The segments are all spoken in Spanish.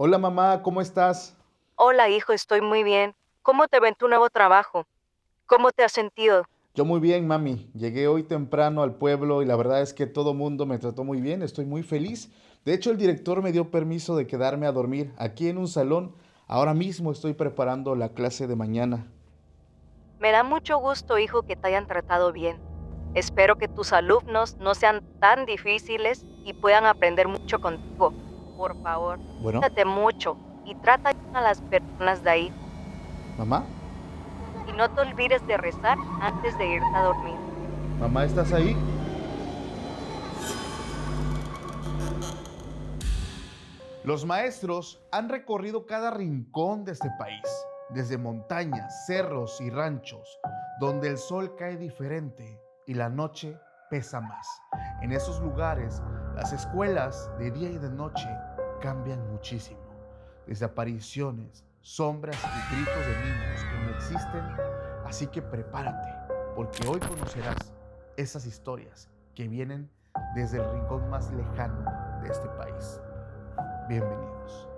Hola mamá, ¿cómo estás? Hola, hijo, estoy muy bien. ¿Cómo te va en tu nuevo trabajo? ¿Cómo te has sentido? Yo muy bien, mami. Llegué hoy temprano al pueblo y la verdad es que todo mundo me trató muy bien, estoy muy feliz. De hecho, el director me dio permiso de quedarme a dormir aquí en un salón. Ahora mismo estoy preparando la clase de mañana. Me da mucho gusto, hijo, que te hayan tratado bien. Espero que tus alumnos no sean tan difíciles y puedan aprender mucho contigo. Por favor, Bueno, cuídate mucho y trata bien a las personas de ahí. mamá, Y no te olvides de rezar antes de irte a dormir. mamá, ¿estás ahí? Los maestros han recorrido cada rincón de este país, desde montañas, cerros y ranchos, donde el sol cae diferente y la noche pesa más. En esos lugares, las escuelas de día y de noche cambian muchísimo. Desde apariciones, sombras y gritos de niños que no existen, así que prepárate, porque hoy conocerás esas historias que vienen desde el rincón más lejano de este país. Bienvenidos.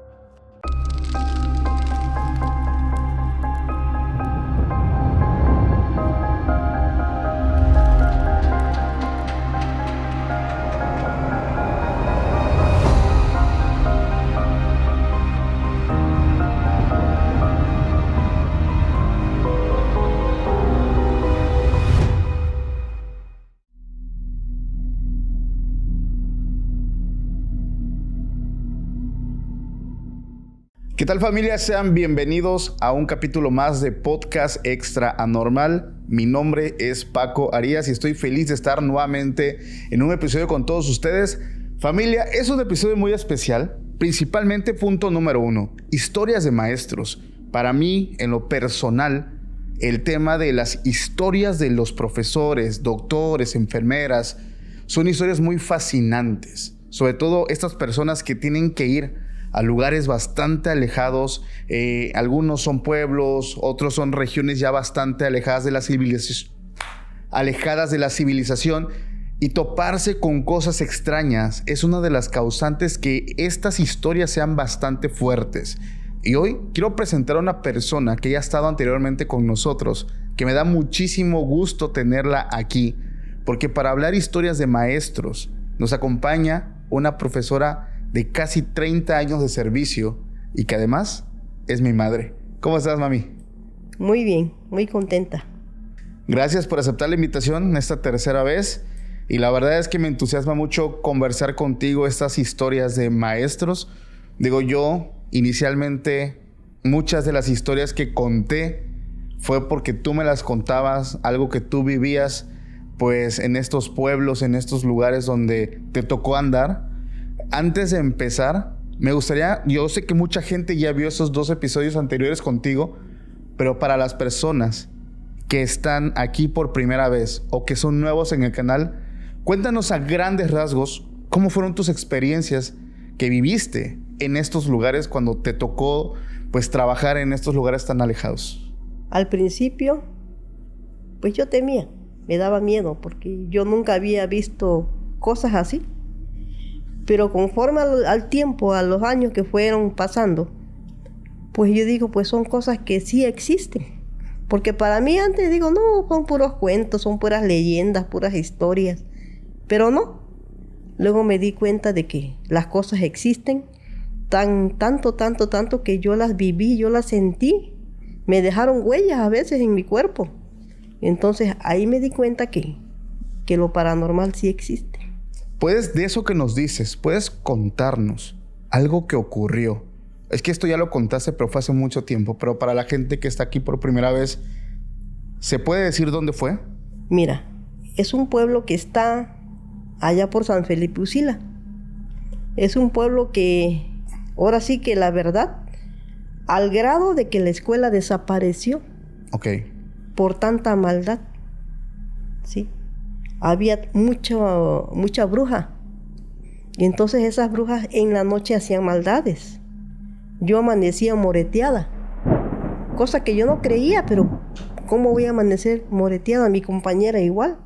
¿Qué tal familia? Sean bienvenidos a un capítulo más de Podcast Extra Anormal. Mi nombre es Paco Arias y estoy feliz de estar nuevamente en un episodio con todos ustedes. Familia, es un episodio muy especial, principalmente punto número 1, historias de maestros. Para mí, en lo personal, el tema de las historias de los profesores, doctores, enfermeras, son historias muy fascinantes. Sobre todo estas personas que tienen que ir a lugares bastante alejados. Algunos son pueblos, otros son regiones ya bastante alejadas de la civilización, y toparse con cosas extrañas es una de las causantes que estas historias sean bastante fuertes. Y hoy quiero presentar a una persona que ya ha estado anteriormente con nosotros, que me da muchísimo gusto tenerla aquí, porque para hablar historias de maestros nos acompaña una profesora de casi 30 años de servicio y que además es mi madre. ¿Cómo estás, mami? Muy bien, muy contenta. Gracias por aceptar la invitación esta tercera vez, y la verdad es que me entusiasma mucho conversar contigo estas historias de maestros. Digo, yo inicialmente muchas de las historias que conté fue porque tú me las contabas, algo que tú vivías pues en estos pueblos, en estos lugares donde te tocó andar. Antes de empezar, me gustaría, yo sé que mucha gente ya vio esos 2 episodios anteriores contigo, pero para las personas que están aquí por primera vez o que son nuevos en el canal, cuéntanos a grandes rasgos cómo fueron tus experiencias que viviste en estos lugares cuando te tocó pues trabajar en estos lugares tan alejados. Al principio, pues yo temía, me daba miedo porque yo nunca había visto cosas así. Pero conforme al tiempo, a los años que fueron pasando, pues yo digo, pues son cosas que sí existen. Porque para mí antes digo, no, son puros cuentos, son puras leyendas, puras historias. Pero no. Luego me di cuenta de que las cosas existen, tanto que yo las viví, yo las sentí. Me dejaron huellas a veces en mi cuerpo. Entonces ahí me di cuenta que lo paranormal sí existe. Puedes, de eso que nos dices, puedes contarnos algo que ocurrió. Es que esto ya lo contaste, pero fue hace mucho tiempo. Pero para la gente que está aquí por primera vez, ¿se puede decir dónde fue? Mira, es un pueblo que está allá por San Felipe Usila. Es un pueblo que, ahora sí que la verdad, al grado de que la escuela desapareció. Ok. Por tanta maldad. Sí. Había mucha bruja. Y entonces esas brujas en la noche hacían maldades. Yo amanecía moreteada. Cosa que yo no creía, pero ¿cómo voy a amanecer moreteada? Mi compañera igual.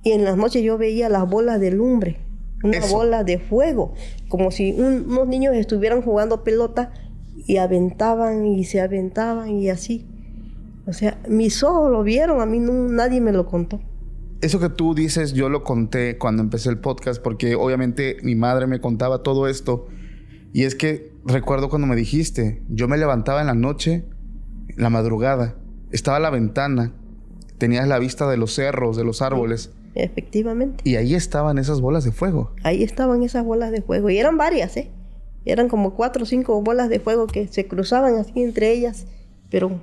Y en las noches yo veía las bolas de lumbre Una bola de fuego, como si unos niños estuvieran jugando pelota y aventaban y se aventaban y así. O sea, mis ojos lo vieron, a mí nadie me lo contó. Eso que tú dices, yo lo conté cuando empecé el podcast, porque obviamente mi madre me contaba todo esto. Y es que recuerdo cuando me dijiste, yo me levantaba en la noche, en la madrugada, estaba a la ventana, tenías la vista de los cerros, de los árboles. Sí, efectivamente. Y ahí estaban esas bolas de fuego. Ahí estaban esas bolas de fuego. Y eran varias, ¿eh? Eran como 4 o 5 bolas de fuego que se cruzaban así entre ellas, pero...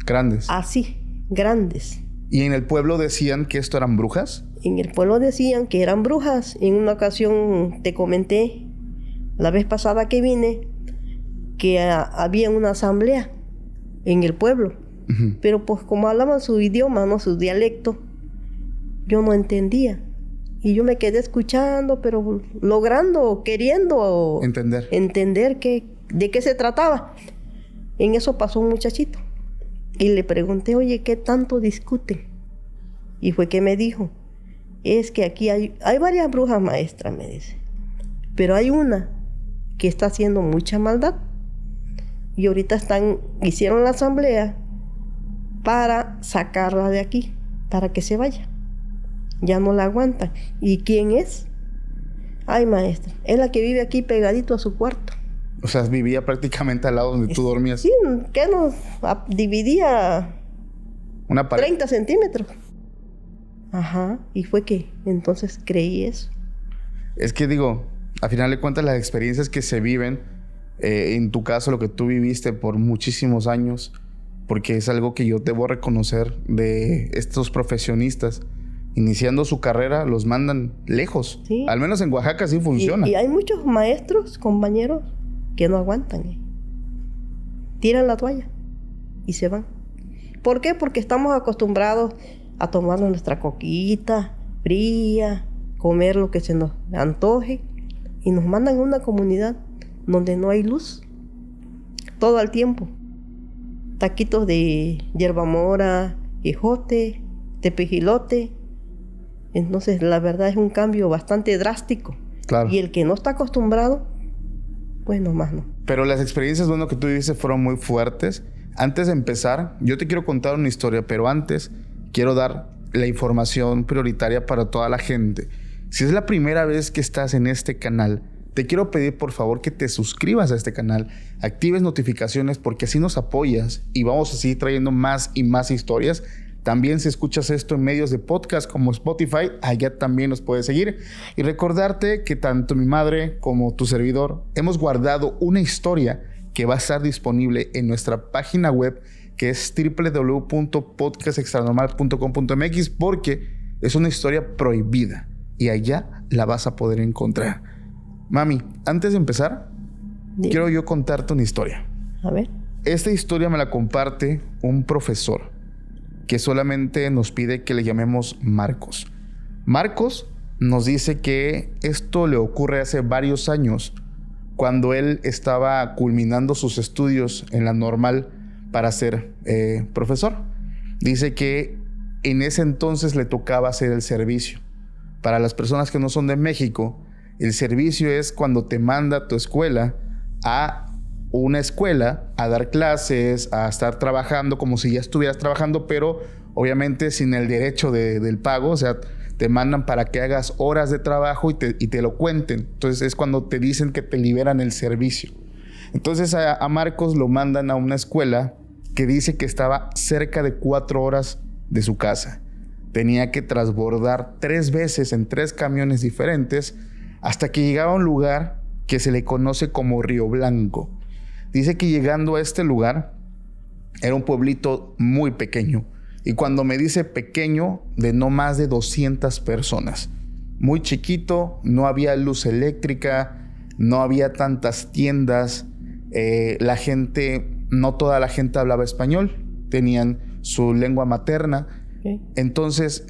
Grandes. Así, grandes. ¿Y en el pueblo decían que esto eran brujas? En el pueblo decían que eran brujas. En una ocasión te comenté, la vez pasada que vine, que había una asamblea en el pueblo. Uh-huh. Pero pues como hablaban su idioma, no su dialecto, yo no entendía. Y yo me quedé escuchando, pero logrando, queriendo entender de qué se trataba. En eso pasó un muchachito. Y le pregunté, oye, ¿qué tanto discuten? Y fue que me dijo, es que aquí hay varias brujas maestras, me dice. Pero hay una que está haciendo mucha maldad. Y ahorita hicieron la asamblea para sacarla de aquí, para que se vaya. Ya no la aguantan. ¿Y quién es? Ay, maestra, es la que vive aquí pegadito a su cuarto. O sea, vivía prácticamente al lado donde tú dormías. Sí, que nos dividía una pared. 30 centímetros. Ajá, y fue que entonces creí eso. Es que digo, a final de cuentas las experiencias que se viven, en tu caso lo que tú viviste por muchísimos años, porque es algo que yo debo reconocer de estos profesionistas. Iniciando su carrera, los mandan lejos. Sí. Al menos en Oaxaca sí funciona. Y hay muchos maestros, compañeros, que no aguantan. Tiran la toalla y se van. ¿Por qué? Porque estamos acostumbrados a tomar nuestra coquita fría, comer lo que se nos antoje, y nos mandan a una comunidad donde no hay luz todo el tiempo. Taquitos de hierbamora, ejote, tepejilote. Entonces, la verdad es un cambio bastante drástico. Claro. Y el que no está acostumbrado, pues nomás no. Pero las experiencias, bueno, que tú viviste fueron muy fuertes. Antes de empezar, yo te quiero contar una historia, pero antes quiero dar la información prioritaria para toda la gente. Si es la primera vez que estás en este canal, te quiero pedir por favor que te suscribas a este canal, actives notificaciones porque así nos apoyas y vamos a seguir trayendo más y más historias. También si escuchas esto en medios de podcast como Spotify, allá también nos puedes seguir. Y recordarte que tanto mi madre como tu servidor hemos guardado una historia que va a estar disponible en nuestra página web, que es www.podcastextranormal.com.mx, porque es una historia prohibida y allá la vas a poder encontrar. Mami, antes de empezar, quiero yo contarte una historia. A ver. Esta historia me la comparte un profesor que solamente nos pide que le llamemos Marcos. Marcos nos dice que esto le ocurre hace varios años, cuando él estaba culminando sus estudios en la normal para ser profesor. Dice que en ese entonces le tocaba hacer el servicio. Para las personas que no son de México, el servicio es cuando te manda tu escuela a una escuela a dar clases, a estar trabajando como si ya estuvieras trabajando, pero obviamente sin el derecho del pago. O sea, te mandan para que hagas horas de trabajo y te lo cuenten. Entonces es cuando te dicen que te liberan el servicio. Entonces a Marcos lo mandan a una escuela que dice que estaba cerca de 4 horas de su casa. Tenía que transbordar 3 veces en 3 camiones diferentes hasta que llegaba a un lugar que se le conoce como Río Blanco. Dice que llegando a este lugar, era un pueblito muy pequeño. Y cuando me dice pequeño, de no más de 200 personas. Muy chiquito, no había luz eléctrica, no había tantas tiendas. La gente, no toda la gente hablaba español, tenían su lengua materna. Okay. Entonces,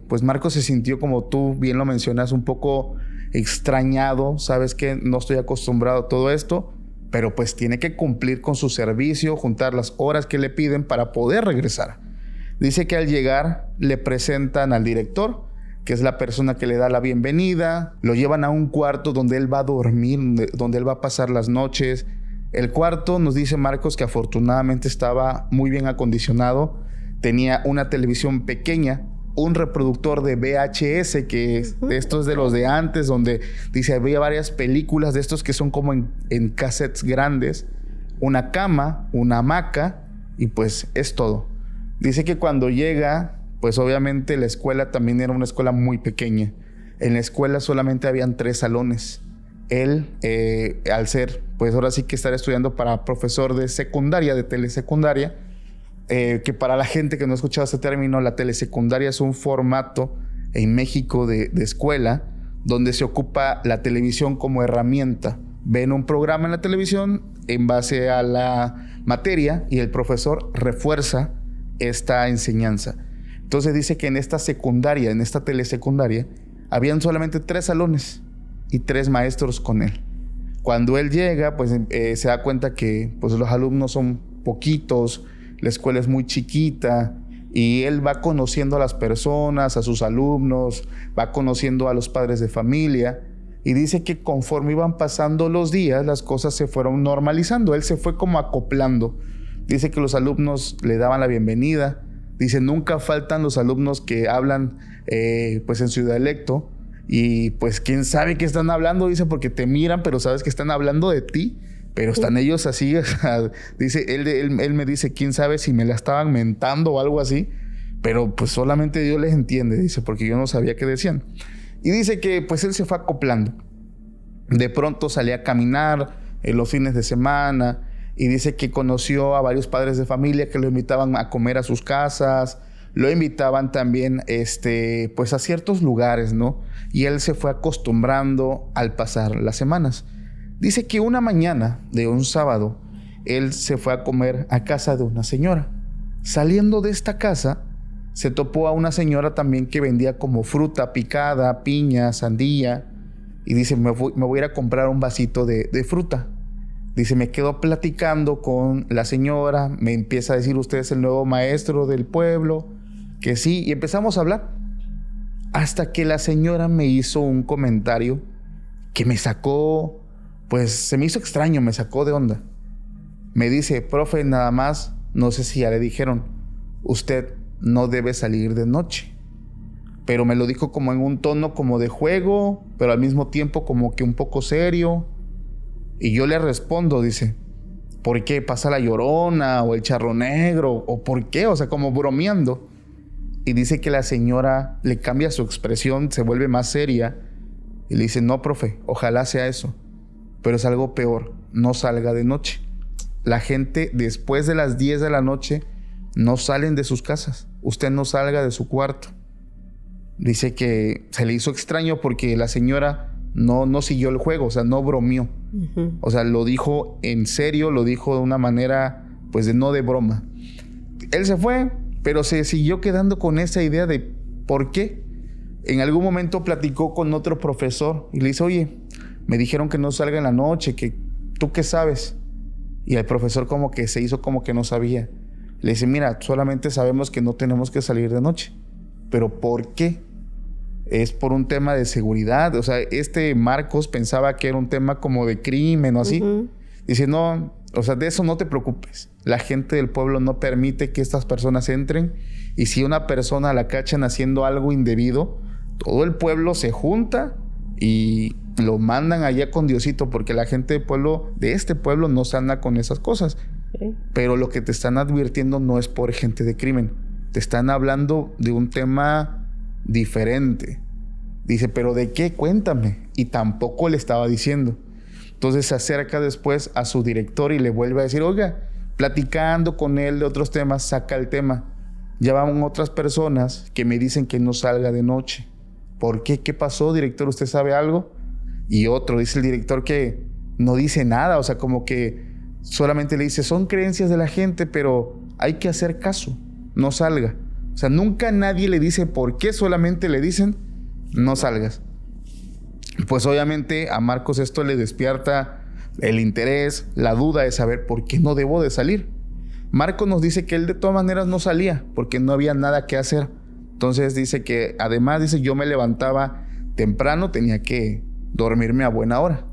pues Marcos se sintió, como tú bien lo mencionas, un poco extrañado. Sabes que no estoy acostumbrado a todo esto, pero pues tiene que cumplir con su servicio, juntar las horas que le piden para poder regresar. Dice que al llegar le presentan al director, que es la persona que le da la bienvenida. Lo llevan a un cuarto donde él va a dormir, donde él va a pasar las noches. El cuarto, nos dice Marcos, que afortunadamente estaba muy bien acondicionado. Tenía una televisión pequeña, un reproductor de VHS, que estos de los de antes, donde dice había varias películas de estos que son como en cassettes grandes, una cama, una hamaca, y pues es todo. Dice que cuando llega, pues obviamente la escuela también era una escuela muy pequeña. En la escuela solamente habían 3 salones. Él, al ser, pues ahora sí que estar estudiando para profesor de secundaria, de telesecundaria, que para la gente que no ha escuchado este término, la telesecundaria es un formato en México de escuela donde se ocupa la televisión como herramienta. Ven un programa en la televisión en base a la materia y el profesor refuerza esta enseñanza. Entonces dice que en esta secundaria, en esta telesecundaria, habían solamente 3 salones y 3 maestros con él. Cuando él llega, pues se da cuenta que pues, los alumnos son poquitos, la escuela es muy chiquita y él va conociendo a las personas, a sus alumnos, va conociendo a los padres de familia y dice que conforme iban pasando los días, las cosas se fueron normalizando. Él se fue como acoplando. Dice que los alumnos le daban la bienvenida. Dice, nunca faltan los alumnos que hablan pues en su dialecto y pues quién sabe qué están hablando, dice, porque te miran, pero sabes que están hablando de ti. Pero están ellos así, o sea, dice, él me dice, quién sabe si me la estaban mentando o algo así, pero pues solamente Dios les entiende, dice, porque yo no sabía qué decían. Y dice que pues él se fue acoplando. De pronto salía a caminar en los fines de semana y dice que conoció a varios padres de familia que lo invitaban a comer a sus casas, lo invitaban también pues a ciertos lugares, ¿no? Y él se fue acostumbrando al pasar las semanas. Dice que una mañana de un sábado, él se fue a comer a casa de una señora. Saliendo de esta casa, se topó a una señora también que vendía como fruta picada, piña, sandía. Y dice, me voy a ir a comprar un vasito de fruta. Dice, me quedo platicando con la señora, me empieza a decir, usted es el nuevo maestro del pueblo, que sí, y empezamos a hablar. Hasta que la señora me hizo un comentario que me sacó... Pues se me hizo extraño, me sacó de onda. Me dice, profe, nada más, no sé si ya le dijeron, usted no debe salir de noche. Pero me lo dijo como en un tono como de juego, pero al mismo tiempo como que un poco serio. Y yo le respondo, dice, ¿por qué pasa la Llorona o el Charro Negro? ¿O por qué? O sea, como bromeando. Y dice que la señora le cambia su expresión, se vuelve más seria. Y le dice, no, profe, ojalá sea eso. Pero es algo peor, no salga de noche. La gente después de las 10 de la noche no salen de sus casas. Usted no salga de su cuarto. Dice que se le hizo extraño porque la señora no siguió el juego, o sea, no bromeó. Uh-huh. O sea, lo dijo en serio, lo dijo de una manera, pues, no de broma. Él se fue, pero se siguió quedando con esa idea de ¿por qué? En algún momento platicó con otro profesor y le dice, oye, me dijeron que no salga en la noche, que ¿tú qué sabes? Y el profesor como que se hizo como que no sabía. Le dice, mira, solamente sabemos que no tenemos que salir de noche. ¿Pero por qué? Es por un tema de seguridad. O sea, Marcos pensaba que era un tema como de crimen o así. Uh-huh. Dice, no, o sea, de eso no te preocupes. La gente del pueblo no permite que estas personas entren. Y si una persona la cachan haciendo algo indebido, todo el pueblo se junta y lo mandan allá con Diosito, porque la gente del pueblo, de este pueblo, no se anda con esas cosas. Sí. Pero lo que te están advirtiendo no es por gente de crimen. Te están hablando de un tema diferente. Dice, ¿pero de qué? Cuéntame. Y tampoco le estaba diciendo. Entonces se acerca después a su director y le vuelve a decir, oiga, platicando con él de otros temas, saca el tema. Ya van otras personas que me dicen que no salga de noche. ¿Por qué? ¿Qué pasó, director? ¿Usted sabe algo? Y otro, dice el director, que no dice nada. O sea, como que solamente le dice, son creencias de la gente, pero hay que hacer caso. No salga. O sea, nunca nadie le dice por qué, solamente le dicen, no salgas. Pues obviamente a Marcos esto le despierta el interés, la duda de saber por qué no debo de salir. Marcos nos dice que él de todas maneras no salía, porque no había nada que hacer. Entonces dice que además, dice, yo me levantaba temprano, tenía que dormirme a buena hora.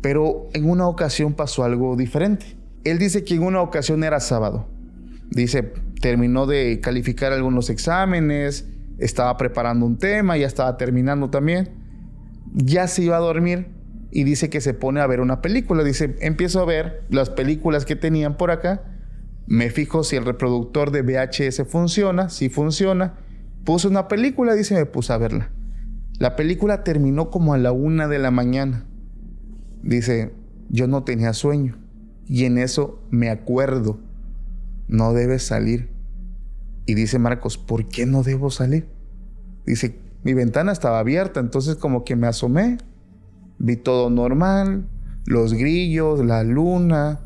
Pero en una ocasión pasó algo diferente. Él dice que en una ocasión era sábado. Dice, terminó de calificar algunos exámenes, estaba preparando un tema, ya estaba terminando también. Ya se iba a dormir y dice que se pone a ver una película. Dice, empiezo a ver las películas que tenían por acá. Me fijo si el reproductor de VHS funciona, si funciona. Puse una película, dice, me puse a verla. La película terminó como a la 1 de la mañana. Dice, yo no tenía sueño. Y en eso me acuerdo, no debes salir. Y dice Marcos, ¿por qué no debo salir? Dice, mi ventana estaba abierta, entonces como que me asomé. Vi todo normal, los grillos, la luna,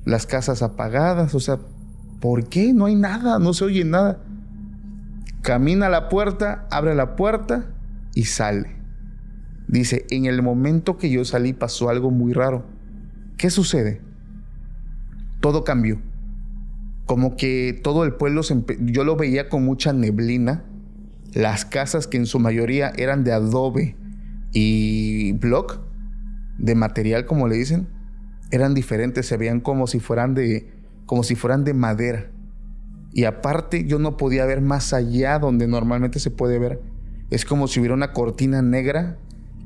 las casas apagadas. O sea, ¿por qué? No hay nada, no se oye nada. Camina a la puerta, abre la puerta y sale. Dice, en el momento que yo salí pasó algo muy raro. ¿Qué sucede? Todo cambió. Como que todo el pueblo yo lo veía con mucha neblina. Las casas, que en su mayoría eran de adobe y block, de material como le dicen, eran diferentes, se veían como si fueran de madera. Y aparte yo no podía ver más allá donde normalmente se puede ver. Es como si hubiera una cortina negra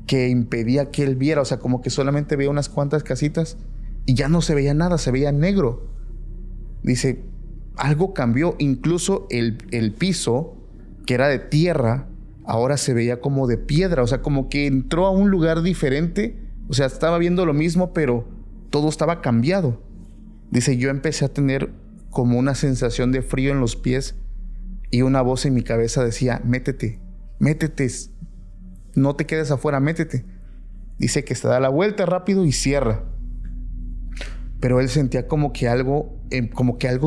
que impedía que él viera. O sea, como que solamente veía unas cuantas casitas y ya no se veía nada, se veía negro. Dice, algo cambió. Incluso el piso, que era de tierra, ahora se veía como de piedra. O sea, como que entró a un lugar diferente. O sea, estaba viendo lo mismo, pero todo estaba cambiado. Dice, yo empecé a tener como una sensación de frío en los pies y una voz en mi cabeza decía, métete, métete, no te quedes afuera, métete. Dice que se da la vuelta rápido y cierra. Pero él sentía como que algo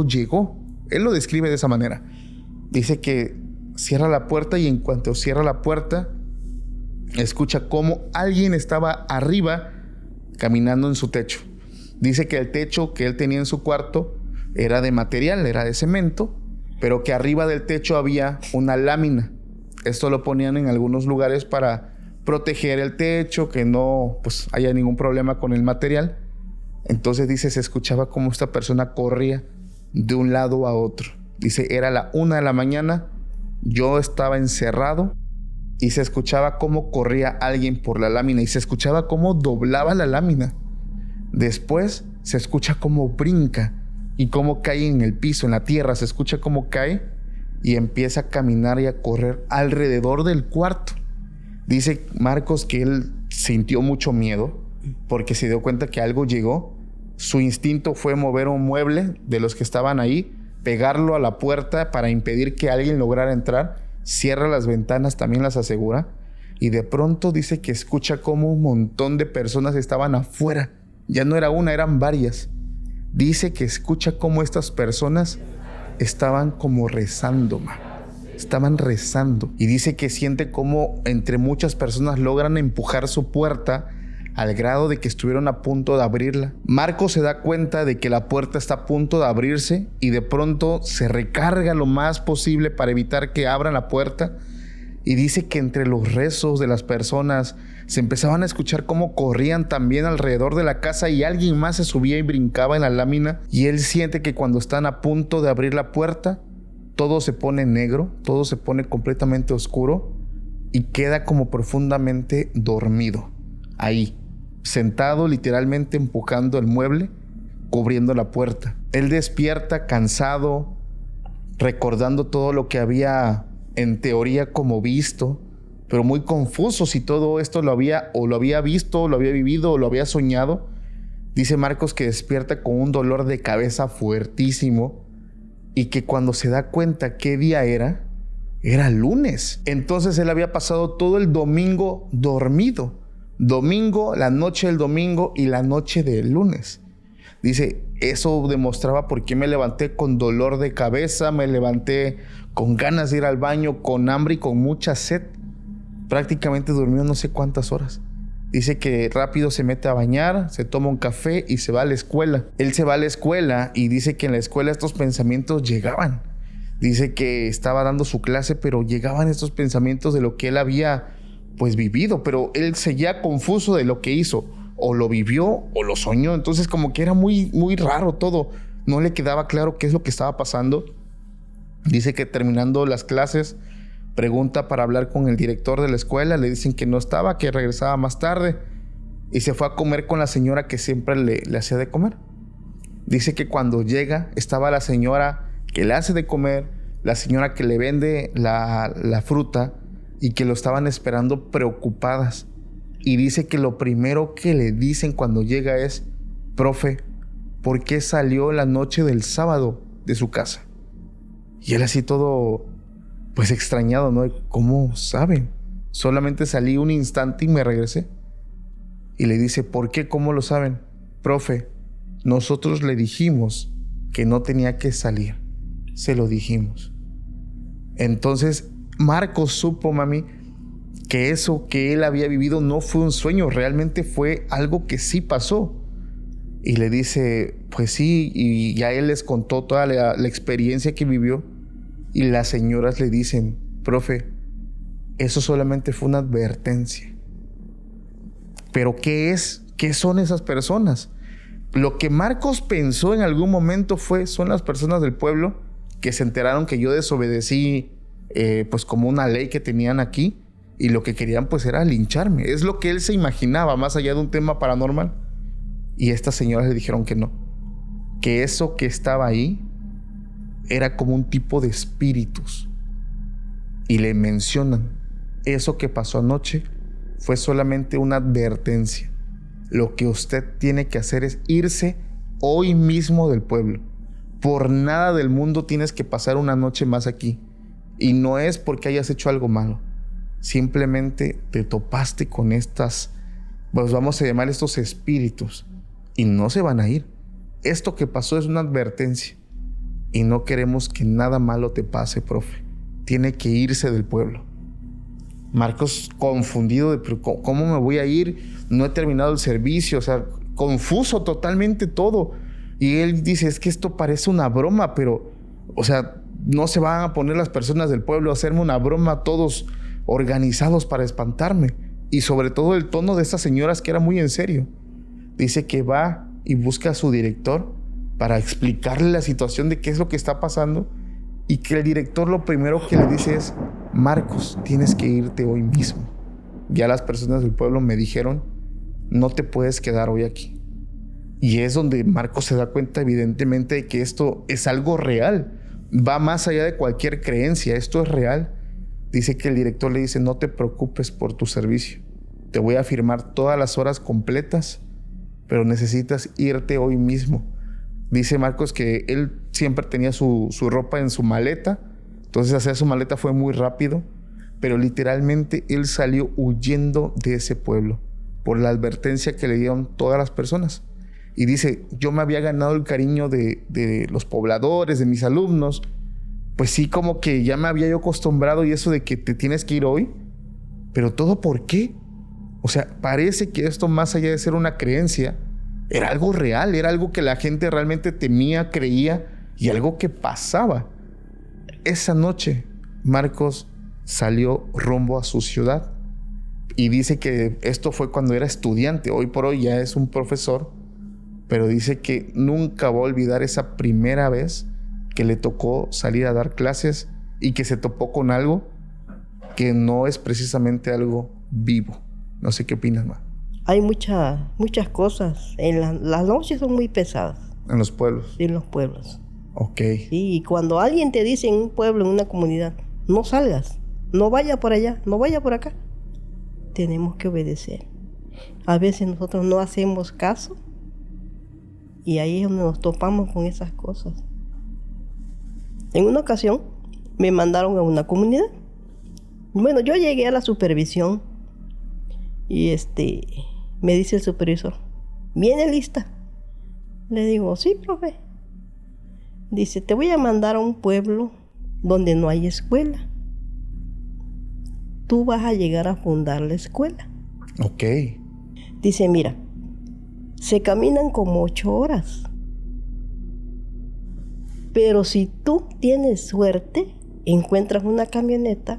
llegó. Él lo describe de esa manera. Dice que cierra la puerta y en cuanto cierra la puerta, escucha cómo alguien estaba arriba caminando en su techo. Dice que el techo que él tenía en su cuarto era de material, era de cemento, pero que arriba del techo había una lámina. Esto lo ponían en algunos lugares para proteger el techo, que no haya ningún problema con el material. Entonces dice, se escuchaba cómo esta persona corría de un lado a otro. Dice, era la 1 de la mañana, yo estaba encerrado y se escuchaba cómo corría alguien por la lámina y se escuchaba cómo doblaba la lámina. Después se escucha cómo brinca y cómo cae en el piso, en la tierra. Se escucha cómo cae y empieza a caminar y a correr alrededor del cuarto. Dice Marcos que él sintió mucho miedo porque se dio cuenta que algo llegó. Su instinto fue mover un mueble de los que estaban ahí, pegarlo a la puerta para impedir que alguien lograra entrar. Cierra las ventanas, también las asegura. Y de pronto dice que escucha cómo un montón de personas estaban afuera. Ya no era una, eran varias. Dice que escucha cómo estas personas estaban como rezando, estaban rezando. Y dice que siente cómo entre muchas personas logran empujar su puerta al grado de que estuvieron a punto de abrirla. Marco se da cuenta de que la puerta está a punto de abrirse y de pronto se recarga lo más posible para evitar que abran la puerta. Y dice que entre los rezos de las personas se empezaban a escuchar cómo corrían también alrededor de la casa y alguien más se subía y brincaba en la lámina. Y él siente que cuando están a punto de abrir la puerta, todo se pone negro, todo se pone completamente oscuro y queda como profundamente dormido. Ahí, sentado literalmente empujando el mueble, cubriendo la puerta. Él despierta cansado, recordando todo lo que había en teoría como visto, pero muy confuso si todo esto lo había visto, lo había vivido o lo había soñado. Dice Marcos que despierta con un dolor de cabeza fuertísimo y que cuando se da cuenta qué día era lunes. Entonces él había pasado todo el domingo dormido. Domingo, la noche del domingo y la noche del lunes. Dice, eso demostraba por qué me levanté con dolor de cabeza, me levanté con ganas de ir al baño, con hambre y con mucha sed. Prácticamente durmió no sé cuántas horas. Dice que rápido se mete a bañar, se toma un café y se va a la escuela. Él se va a la escuela y dice que en la escuela estos pensamientos llegaban. Dice que estaba dando su clase, pero llegaban estos pensamientos de lo que él había pues vivido, pero él seguía confuso de lo que hizo. O lo vivió o lo soñó. Entonces como que era muy, muy raro todo. No le quedaba claro qué es lo que estaba pasando. Dice que terminando las clases, pregunta para hablar con el director de la escuela. Le dicen que no estaba, que regresaba más tarde. Y se fue a comer con la señora que siempre le hacía de comer. Dice que cuando llega estaba la señora que le hace de comer, la señora que le vende la fruta, y que lo estaban esperando preocupadas. Y dice que lo primero que le dicen cuando llega es: profe, ¿por qué salió la noche del sábado de su casa? Y él así todo pues extrañado, ¿no? ¿Cómo saben? Solamente salí un instante y me regresé. Y le dice: ¿por qué? ¿Cómo lo saben? Profe, nosotros le dijimos que no tenía que salir. Se lo dijimos. Entonces Marcos supo, mami, que eso que él había vivido no fue un sueño, realmente fue algo que sí pasó. Y le dice: pues sí, y ya él les contó toda la experiencia que vivió. Y las señoras le dicen: profe, eso solamente fue una advertencia. Pero ¿qué es? ¿Qué son esas personas? Lo que Marcos pensó en algún momento son las personas del pueblo que se enteraron que yo desobedecí pues como una ley que tenían aquí. Y lo que querían pues era lincharme. Es lo que él se imaginaba, más allá de un tema paranormal. Y estas señoras le dijeron que no. Que eso que estaba ahí era como un tipo de espíritus. Y le mencionan: eso que pasó anoche fue solamente una advertencia. Lo que usted tiene que hacer es irse hoy mismo del pueblo. Por nada del mundo tienes que pasar una noche más aquí. Y no es porque hayas hecho algo malo. Simplemente te topaste con estas, pues vamos a llamar estos espíritus, y no se van a ir. Esto que pasó es una advertencia y no queremos que nada malo te pase, profe. Tiene que irse del pueblo. Marcos confundido de: pero ¿cómo me voy a ir? No he terminado el servicio. O sea, confuso totalmente todo. Y él dice: es que esto parece una broma, pero, o sea, no se van a poner las personas del pueblo a hacerme una broma todos organizados para espantarme. Y sobre todo el tono de estas señoras, que era muy en serio. Dice que va y busca a su director para explicarle la situación de qué es lo que está pasando, y que el director lo primero que le dice es: Marcos, tienes que irte hoy mismo. Ya las personas del pueblo me dijeron: no te puedes quedar hoy aquí. Y es donde Marcos se da cuenta evidentemente de que esto es algo real. Va más allá de cualquier creencia. Esto es real. Dice que el director le dice: no te preocupes por tu servicio. Te voy a firmar todas las horas completas, pero necesitas irte hoy mismo. Dice Marcos que él siempre tenía su ropa en su maleta. Entonces hacer su maleta fue muy rápido. Pero literalmente él salió huyendo de ese pueblo por la advertencia que le dieron todas las personas. Y dice: yo me había ganado el cariño de los pobladores, de mis alumnos. Pues sí, como que ya me había yo acostumbrado, y eso de que te tienes que ir hoy. Pero ¿todo por qué? O sea, parece que esto, más allá de ser una creencia, era algo real, era algo que la gente realmente temía, creía, y algo que pasaba. Esa noche, Marcos salió rumbo a su ciudad. Y dice que esto fue cuando era estudiante. Hoy por hoy ya es un profesor. Pero dice que nunca va a olvidar esa primera vez que le tocó salir a dar clases y que se topó con algo que no es precisamente algo vivo. No sé qué opinas, ma. Hay muchas cosas. Las noches son muy pesadas. En los pueblos. En los pueblos. Ok. Sí, y cuando alguien te dice en un pueblo, en una comunidad: no salgas, no vaya por allá, no vaya por acá, tenemos que obedecer. A veces nosotros no hacemos caso, y ahí es donde nos topamos con esas cosas. En una ocasión me mandaron a una comunidad. Bueno, yo llegué a la supervisión y me dice el supervisor: ¿viene lista? Le digo: sí, profe. Dice: te voy a mandar a un pueblo donde no hay escuela. Tú vas a llegar a fundar la escuela. Ok. Dice: mira, se caminan como 8 horas. Pero si tú tienes suerte, encuentras una camioneta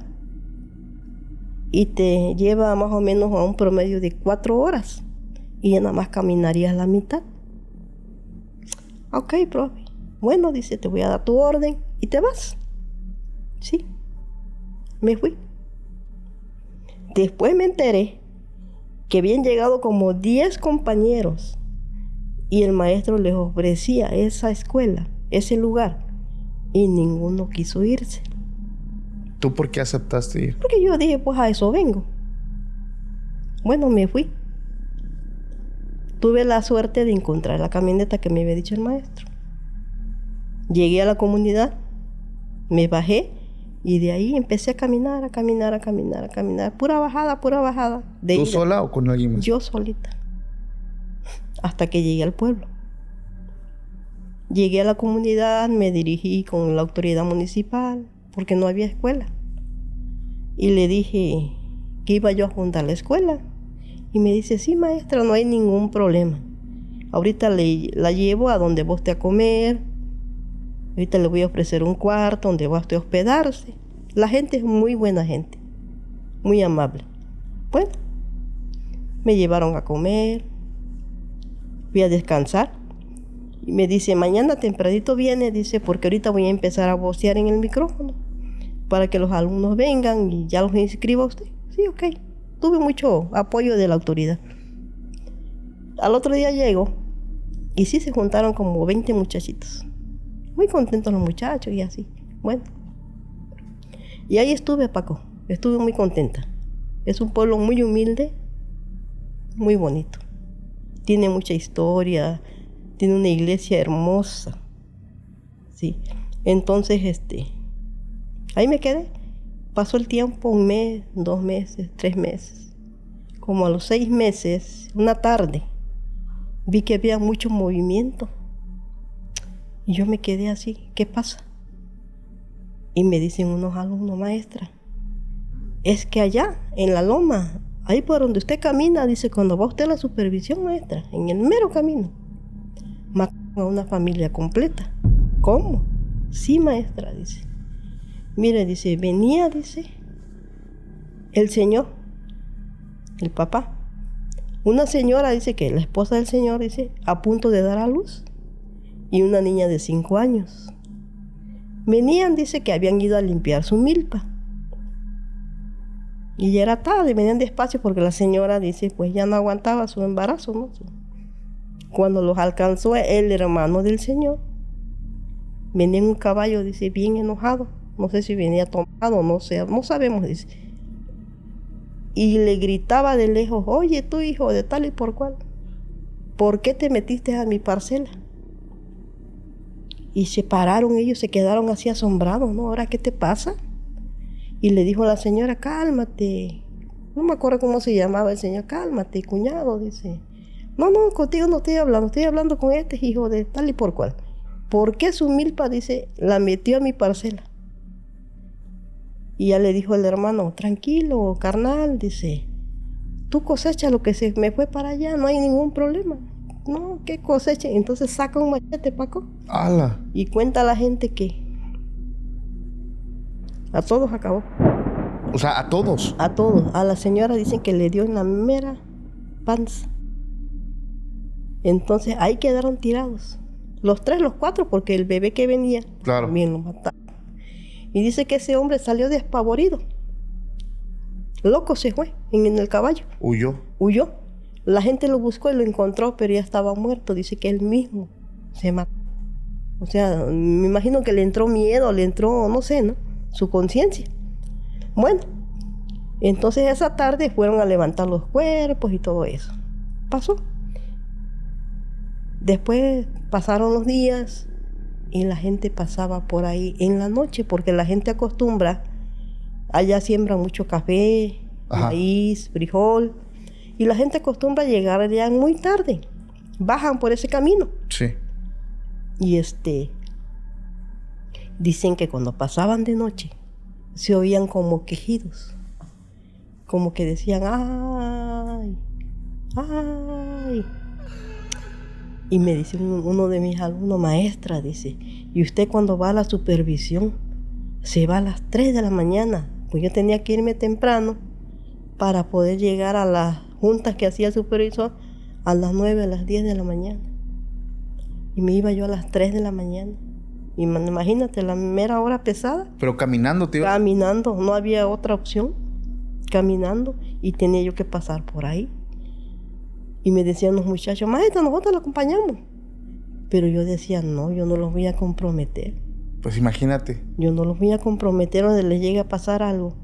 y te lleva más o menos a un promedio de 4 horas y ya nada más caminarías la mitad. Ok, profe. Bueno, dice, te voy a dar tu orden y te vas. Sí, me fui. Después me enteré que habían llegado como 10 compañeros y el maestro les ofrecía esa escuela, ese lugar, y ninguno quiso irse. ¿Tú por qué aceptaste ir? Porque yo dije, pues a eso vengo. Bueno, me fui. Tuve la suerte de encontrar la camioneta que me había dicho el maestro. Llegué a la comunidad, me bajé y de ahí empecé a caminar. Pura bajada. ¿Tú sola o con alguien más? Yo solita. Hasta que llegué al pueblo. Llegué a la comunidad, me dirigí con la autoridad municipal, porque no había escuela. Y le dije que iba yo a fundar la escuela. Y me dice, sí, maestra, no hay ningún problema. Ahorita la llevo a donde vos te a comer. Ahorita le voy a ofrecer un cuarto donde va usted a hospedarse. La gente es muy buena gente, muy amable. Bueno, me llevaron a comer, fui a descansar. Y me dice, mañana tempranito viene, dice, porque ahorita voy a empezar a vocear en el micrófono para que los alumnos vengan y ya los inscriba usted. Sí, ok. Tuve mucho apoyo de la autoridad. Al otro día llego y sí se juntaron como 20 muchachitos. Muy contentos los muchachos y así. Bueno. Y ahí estuve, Paco. Estuve muy contenta. Es un pueblo muy humilde, muy bonito. Tiene mucha historia, tiene una iglesia hermosa. Sí. Entonces, ahí me quedé. Pasó el tiempo, 1 mes, 2 meses, 3 meses. Como a los 6 meses, una tarde, vi que había mucho movimiento. Y yo me quedé así, ¿qué pasa? Y me dicen unos alumnos, maestra, es que allá, en la loma, ahí por donde usted camina, dice, cuando va usted a la supervisión, maestra, en el mero camino, mataron a una familia completa. ¿Cómo? Sí, maestra, dice. Mire, dice, venía, dice, el señor, el papá. Una señora, dice que la esposa del señor, dice, a punto de dar a luz. Y una niña de 5 años. Venían, dice, que habían ido a limpiar su milpa. Y ya era tarde, venían despacio porque la señora, dice, pues ya no aguantaba su embarazo, ¿no? Cuando los alcanzó el hermano del señor, venía en un caballo, dice, bien enojado. No sé si venía tomado, no sé, no sabemos, dice. Y le gritaba de lejos, oye, tú hijo de tal y por cual, ¿por qué te metiste a mi parcela? Y se pararon ellos, se quedaron así asombrados, ¿no? ¿Ahora qué te pasa? Y le dijo a la señora, cálmate. No me acuerdo cómo se llamaba el señor, cálmate, cuñado, dice. No, contigo no estoy hablando con este hijo de tal y por cual. ¿Por qué su milpa, dice, la metió a mi parcela? Y ya le dijo el hermano, tranquilo, carnal, dice, tú cosecha lo que se me fue para allá, no hay ningún problema. No, ¿qué cosecha? Entonces saca un machete, Paco. ¡Hala! Y cuenta a la gente que a todos acabó. O sea, ¿a todos? A todos. A la señora dicen que le dio en la mera panza. Entonces ahí quedaron tirados. Los 3, los 4, porque el bebé que venía Claro. también lo mataron. Y dice que ese hombre salió despavorido. Loco se fue en el caballo. Huyó. La gente lo buscó y lo encontró, pero ya estaba muerto. Dice que él mismo se mató. O sea, me imagino que le entró miedo, le entró, no sé, ¿no? Su conciencia. Bueno, entonces esa tarde fueron a levantar los cuerpos y todo eso. Pasó. Después pasaron los días y la gente pasaba por ahí en la noche, porque la gente acostumbra, allá siembra mucho café, maíz, frijol, y la gente acostumbra llegar ya muy tarde, bajan por ese camino. Sí. Y dicen que cuando pasaban de noche se oían como quejidos, como que decían ay. Y me dice uno de mis alumnos, maestra, dice, Y usted cuando va a la supervisión, se va a las 3 de la mañana. Pues yo tenía que irme temprano para poder llegar a las juntas que hacía el supervisor a las 9, a las 10 de la mañana. Y me iba yo a las 3 de la mañana. Y imagínate, la mera hora pesada. Pero caminando, tío. Caminando, no había otra opción. Caminando, y tenía yo que pasar por ahí. Y me decían los muchachos, maestra, nosotros lo acompañamos. Pero yo decía, no, yo no los voy a comprometer. Pues imagínate. Yo no los voy a comprometer donde les llegue a pasar algo.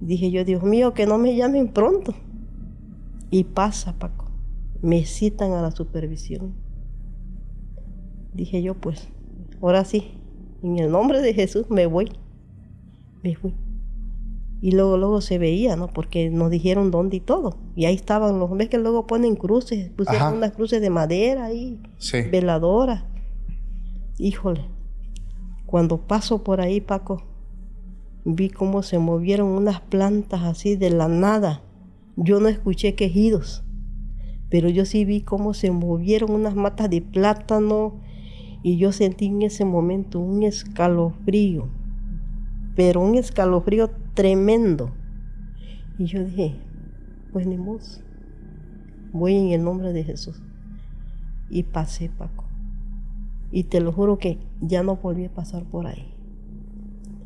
Dije yo, Dios mío, que no me llamen pronto. Y pasa, Paco. Me citan a la supervisión. Dije yo, pues, ahora sí, en el nombre de Jesús me voy. Me fui. Y luego se veía, ¿no? Porque nos dijeron dónde y todo. Y ahí estaban los, ves que luego ponen cruces, pusieron Ajá. unas cruces de madera ahí, Sí. veladoras. Híjole, cuando paso por ahí, Paco, vi cómo se movieron unas plantas así de la nada. Yo no escuché quejidos, pero yo sí vi cómo se movieron unas matas de plátano y yo sentí en ese momento un escalofrío, pero un escalofrío tremendo. Y yo dije, pues ni modo, voy en el nombre de Jesús. Y pasé, Paco. Y te lo juro que ya no volví a pasar por ahí.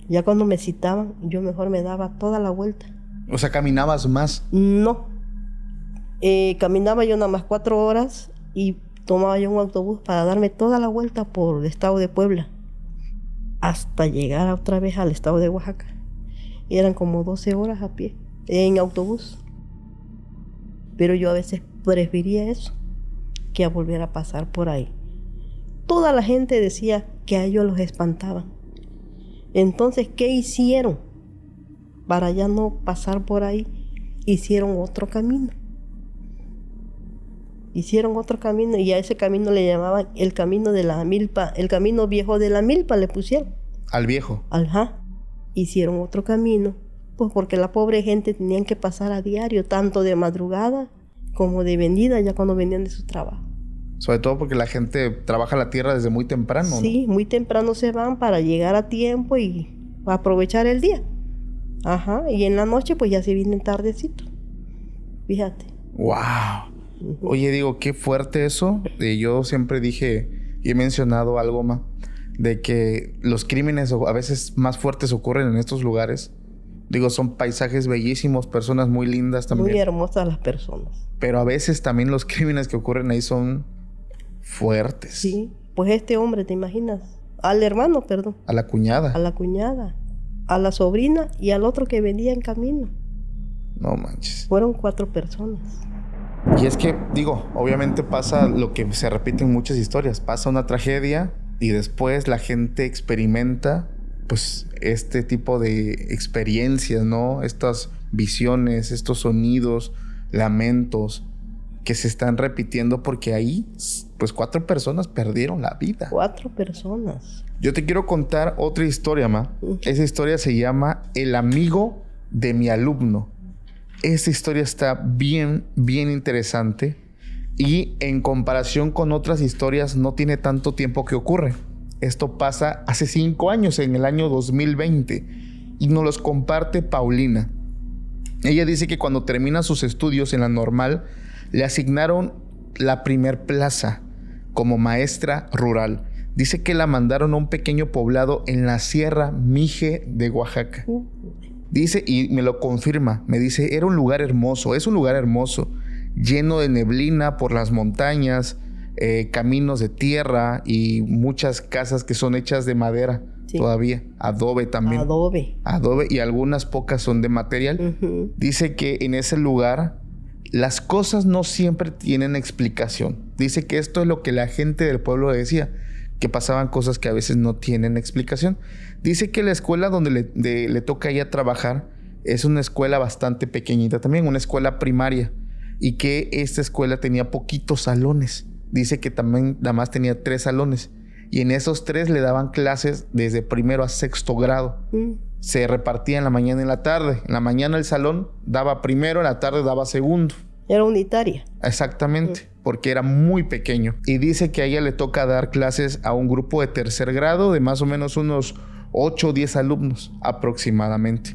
Ya cuando me citaban, yo mejor me daba toda la vuelta. O sea, caminabas más. No. Caminaba yo nada más 4 horas y tomaba yo un autobús para darme toda la vuelta por el estado de Puebla hasta llegar otra vez al estado de Oaxaca. Eran como 12 horas a pie, en autobús. Pero yo a veces prefería eso que a volver a pasar por ahí. Toda la gente decía que a ellos los espantaban. Entonces, ¿qué hicieron? Para ya no pasar por ahí, hicieron otro camino. Hicieron otro camino y a ese camino le llamaban el camino de la milpa, el camino viejo de la milpa le pusieron. Al viejo. Ajá. Hicieron otro camino, pues porque la pobre gente tenían que pasar a diario, tanto de madrugada como de venida, ya cuando venían de su trabajo. Sobre todo porque la gente trabaja la tierra desde muy temprano, ¿no? Sí, muy temprano se van para llegar a tiempo y aprovechar el día. Ajá, y en la noche pues ya se vienen tardecito. Fíjate. ¡Wow! Oye, digo, qué fuerte eso. Yo siempre dije y he mencionado algo más de que los crímenes a veces más fuertes ocurren en estos lugares. Digo, son paisajes bellísimos, personas muy lindas también. Muy hermosas las personas. Pero a veces también los crímenes que ocurren ahí son fuertes. Sí, pues este hombre, ¿te imaginas? Al hermano, perdón. A la cuñada. A la cuñada, a la sobrina y al otro que venía en camino. No manches. Fueron 4 personas. Y es que, digo, obviamente pasa lo que se repite en muchas historias. Pasa una tragedia y después la gente experimenta, pues, este tipo de experiencias, ¿no? Estas visiones, estos sonidos, lamentos que se están repitiendo porque ahí, pues, 4 personas perdieron la vida. 4 personas. Yo te quiero contar otra historia, Ma. Esa historia se llama El amigo de mi alumno. Esta historia está bien, bien interesante y en comparación con otras historias no tiene tanto tiempo que ocurre. Esto pasa hace 5 años, en el año 2020, y nos los comparte Paulina. Ella dice que cuando termina sus estudios en la normal, le asignaron la primer plaza como maestra rural. Dice que la mandaron a un pequeño poblado en la Sierra Mije de Oaxaca. Dice, y me lo confirma, me dice, era un lugar hermoso, es un lugar hermoso, lleno de neblina por las montañas, caminos de tierra y muchas casas que son hechas de madera, sí, todavía, adobe también. Adobe y algunas pocas son de material. Dice que en ese lugar las cosas no siempre tienen explicación. Dice que esto es lo que la gente del pueblo decía, que pasaban cosas que a veces no tienen explicación. Dice que la escuela donde le toca a ella trabajar es una escuela bastante pequeñita también, una escuela primaria, y que esta escuela tenía poquitos salones. Dice que también nada más tenía 3 salones y en esos 3 le daban clases desde primero a 6º grado. Se repartía en la mañana y en la tarde. En la mañana el salón daba primero, en la tarde daba segundo. Era unitaria. Exactamente. porque era muy pequeño. Y dice que a ella le toca dar clases a un grupo de tercer grado de más o menos unos 8 o 10 alumnos aproximadamente.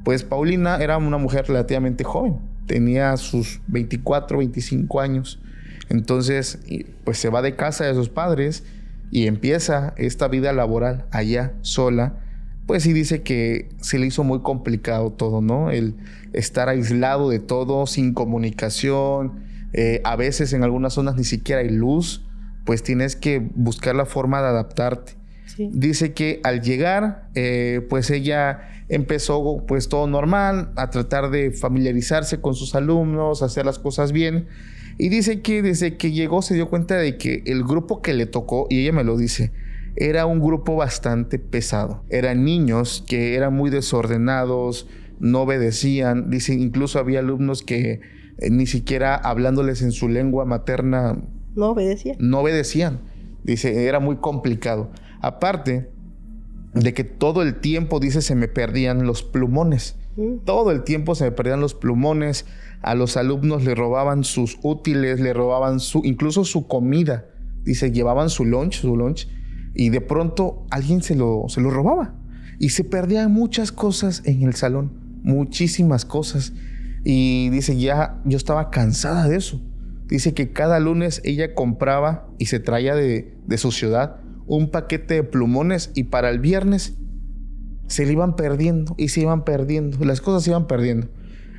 Pues Paulina era una mujer relativamente joven, tenía sus 24, 25 años. Entonces, pues se va de casa de sus padres y empieza esta vida laboral allá sola. Pues sí dice que se le hizo muy complicado todo, ¿no? El estar aislado de todo, sin comunicación. A veces en algunas zonas ni siquiera hay luz. Pues tienes que buscar la forma de adaptarte. Sí. Dice que al llegar, pues ella empezó pues todo normal, a tratar de familiarizarse con sus alumnos, hacer las cosas bien. Y dice que desde que llegó se dio cuenta de que el grupo que le tocó, y ella me lo dice, era un grupo bastante pesado. Eran niños que eran muy desordenados, no obedecían. Dice, incluso había alumnos que ni siquiera hablándoles en su lengua materna no obedecían. No obedecían. Dice, era muy complicado. Aparte de que todo el tiempo, dice, se me perdían los plumones. Todo el tiempo se me perdían los plumones. A los alumnos le robaban sus útiles, le robaban incluso su comida. Dice, llevaban su lunch. Y de pronto alguien se lo robaba. Y se perdían muchas cosas en el salón. Muchísimas cosas. Y dice, ya yo estaba cansada de eso. Dice que cada lunes ella compraba y se traía de su ciudad un paquete de plumones y para el viernes se le iban perdiendo y se iban perdiendo. Las cosas se iban perdiendo.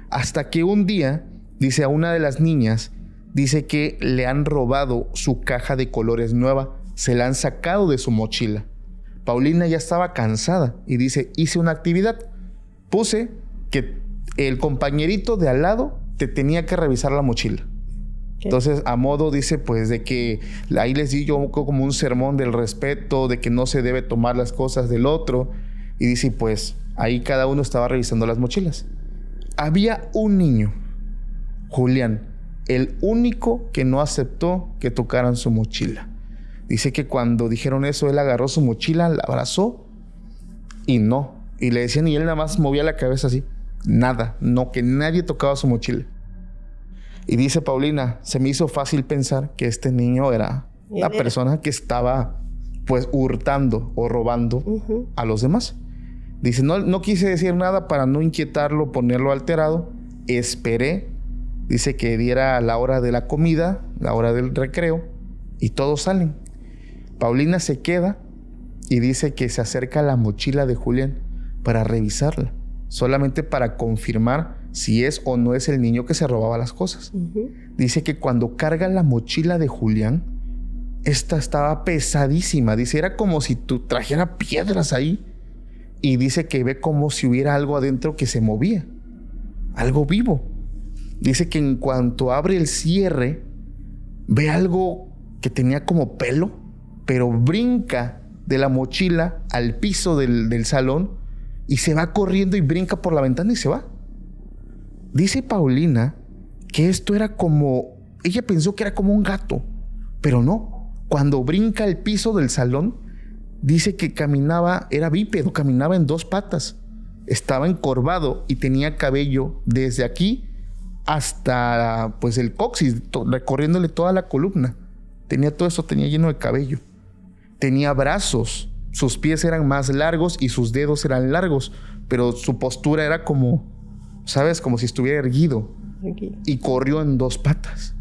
Hasta que un día, dice, a una de las niñas, dice que le han robado su caja de colores nueva. Se la han sacado de su mochila. Paulina ya estaba cansada y dice, hice una actividad. Puse que el compañerito de al lado te tenía que revisar la mochila. ¿Qué? Entonces, a modo, dice, pues de que ahí les di yo como un sermón del respeto, de que no se debe tomar las cosas del otro. Y dice, pues ahí cada uno estaba revisando las mochilas. Había un niño, Julián, el único que no aceptó que tocaran su mochila. Dice que cuando dijeron eso, él agarró su mochila, la abrazó y no. Y le decían, y él nada más movía la cabeza así. Nada, no, que nadie tocaba su mochila. Y dice Paulina, se me hizo fácil pensar que este niño era la persona que estaba pues hurtando o robando a los demás. Dice, no quise decir nada para no inquietarlo, ponerlo alterado. Esperé, dice que diera la hora de la comida, la hora del recreo, y todos salen. Paulina se queda y dice que se acerca a la mochila de Julián para revisarla, solamente para confirmar si es o no es el niño que se robaba las cosas. Dice que cuando carga la mochila de Julián, esta estaba pesadísima. Dice, era como si tú trajera piedras ahí. Y dice que ve como si hubiera algo adentro que se movía, algo vivo. Dice que en cuanto abre el cierre, ve algo que tenía como pelo, pero brinca de la mochila al piso del salón y se va corriendo y brinca por la ventana y se va. Dice Paulina que esto era como... Ella pensó que era como un gato, pero no. Cuando brinca el piso del salón, dice que caminaba, era bípedo, caminaba en 2 patas. Estaba encorvado y tenía cabello desde aquí hasta pues el coxis, recorriéndole toda la columna. Tenía todo eso, tenía lleno de cabello. Tenía brazos, sus pies eran más largos y sus dedos eran largos, pero su postura era como, ¿sabes? Como si estuviera erguido. Okay. Y corrió en 2 patas.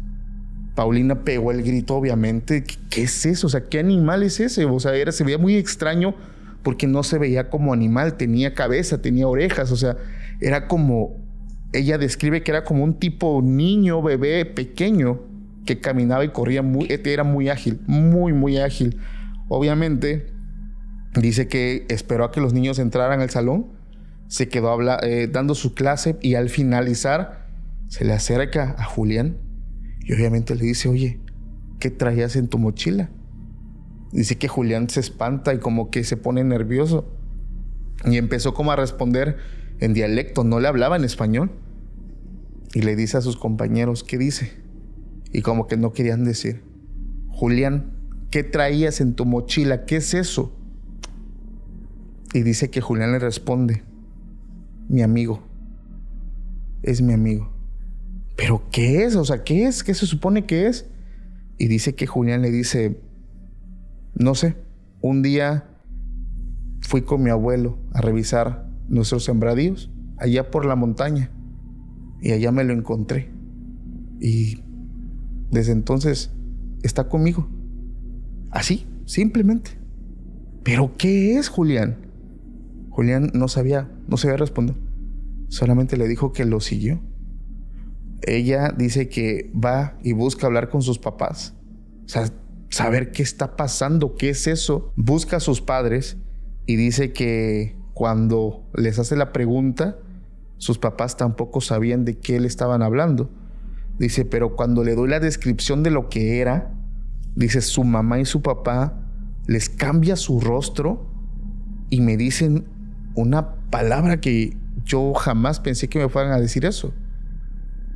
Paulina pegó el grito, obviamente. ¿Qué es eso? O sea, ¿qué animal es ese? O sea, se veía muy extraño porque no se veía como animal. Tenía cabeza, tenía orejas. O sea, era como... Ella describe que era como un tipo niño, bebé, pequeño, que caminaba y corría era muy ágil. Muy, muy ágil. Obviamente, dice que esperó a que los niños entraran al salón. Se quedó dando su clase y al finalizar se le acerca a Julián. Y obviamente le dice, oye, ¿qué traías en tu mochila? Dice que Julián se espanta y como que se pone nervioso. Y empezó como a responder en dialecto, no le hablaba en español. Y le dice a sus compañeros, ¿qué dice? Y como que no querían decir. Julián, ¿qué traías en tu mochila? ¿Qué es eso? Y dice que Julián le responde, mi amigo. Es mi amigo. ¿Pero qué es? O sea, ¿qué es? ¿Qué se supone que es? Y dice que Julián le dice, no sé, un día fui con mi abuelo a revisar nuestros sembradíos allá por la montaña y allá me lo encontré. Y desde entonces está conmigo. Así, simplemente. ¿Pero qué es, Julián? Julián no sabía responder. Solamente le dijo que lo siguió. Ella dice que va y busca hablar con sus papás. O sea, saber qué está pasando, qué es eso. Busca a sus padres y dice que cuando les hace la pregunta, sus papás tampoco sabían de qué le estaban hablando. Dice, pero cuando le doy la descripción de lo que era, dice, su mamá y su papá les cambia su rostro y me dicen una palabra que yo jamás pensé que me fueran a decir eso.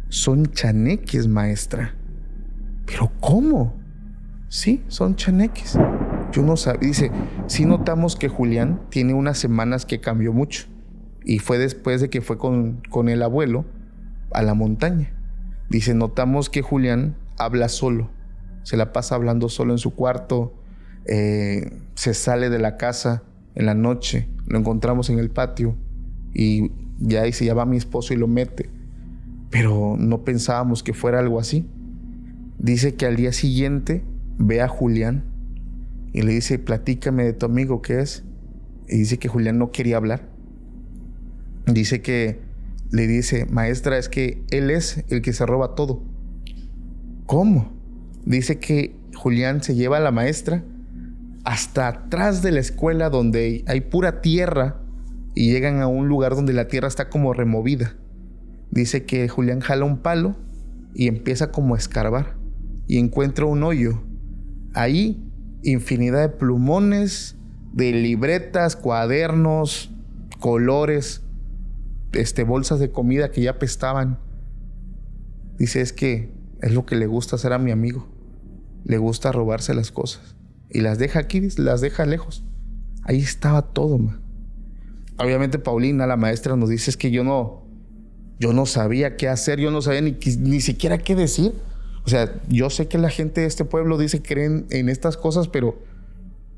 Son chaneques, maestra. ¿Pero cómo? Sí, son chaneques. Yo no sabía. Dice, sí notamos que Julián tiene unas semanas que cambió mucho. Y fue después de que fue con el abuelo a la montaña. Dice, notamos que Julián habla solo. Se la pasa hablando solo en su cuarto. Se sale de la casa en la noche. Lo encontramos en el patio. Y ya dice, ya va mi esposo y lo mete. Pero no pensábamos que fuera algo así. Dice que al día siguiente ve a Julián y le dice, platícame de tu amigo, ¿qué es? Y dice que Julián no quería hablar. Dice que le dice, maestra, es que él es el que se roba todo. ¿Cómo? Dice que Julián se lleva a la maestra hasta atrás de la escuela donde hay pura tierra y llegan a un lugar donde la tierra está como removida. Dice que Julián jala un palo y empieza como a escarbar y encuentra un hoyo. Ahí infinidad de plumones, de libretas, cuadernos, colores, bolsas de comida que ya apestaban. Dice, es que es lo que le gusta hacer a mi amigo. Le gusta robarse las cosas. Y las deja aquí, las deja lejos. Ahí estaba todo, ma. Obviamente Paulina, la maestra, nos dice, es que yo no sabía qué hacer, yo no sabía ni siquiera qué decir. O sea, yo sé que la gente de este pueblo dice que creen en estas cosas, pero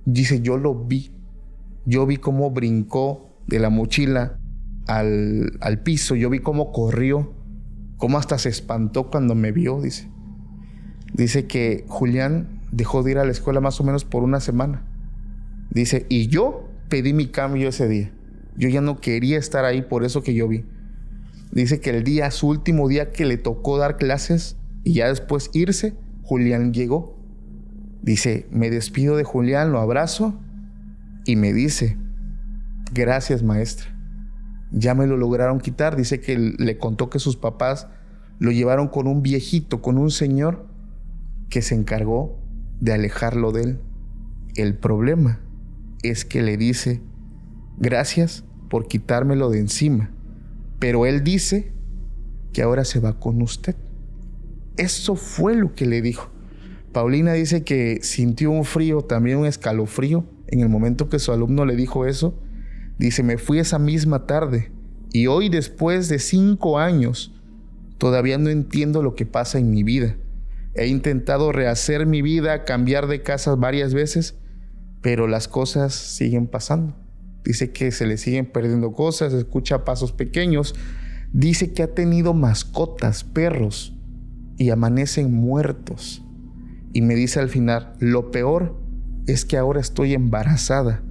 dice, yo lo vi. Yo vi cómo brincó de la mochila al piso. Yo vi cómo corrió, cómo hasta se espantó cuando me vio, dice. Dice que Julián dejó de ir a la escuela más o menos por una semana. Dice, y yo pedí mi cambio ese día. Yo ya no quería estar ahí por eso que yo vi. Dice que su último día que le tocó dar clases y ya después irse, Julián llegó. Dice, me despido de Julián, lo abrazo y me dice, gracias maestra. Ya me lo lograron quitar. Dice que le contó que sus papás lo llevaron con un viejito, con un señor que se encargó de alejarlo de él. El problema es que le dice, gracias por quitármelo de encima. Pero él dice que ahora se va con usted. Eso fue lo que le dijo. Paulina dice que sintió un frío, también un escalofrío, en el momento que su alumno le dijo eso. Dice, me fui esa misma tarde y hoy, después de 5 años, todavía no entiendo lo que pasa en mi vida. He intentado rehacer mi vida, cambiar de casa varias veces, pero las cosas siguen pasando. Dice que se le siguen perdiendo cosas, escucha pasos pequeños. Dice que ha tenido mascotas, perros, y amanecen muertos. Y me dice al final, lo peor es que ahora estoy embarazada.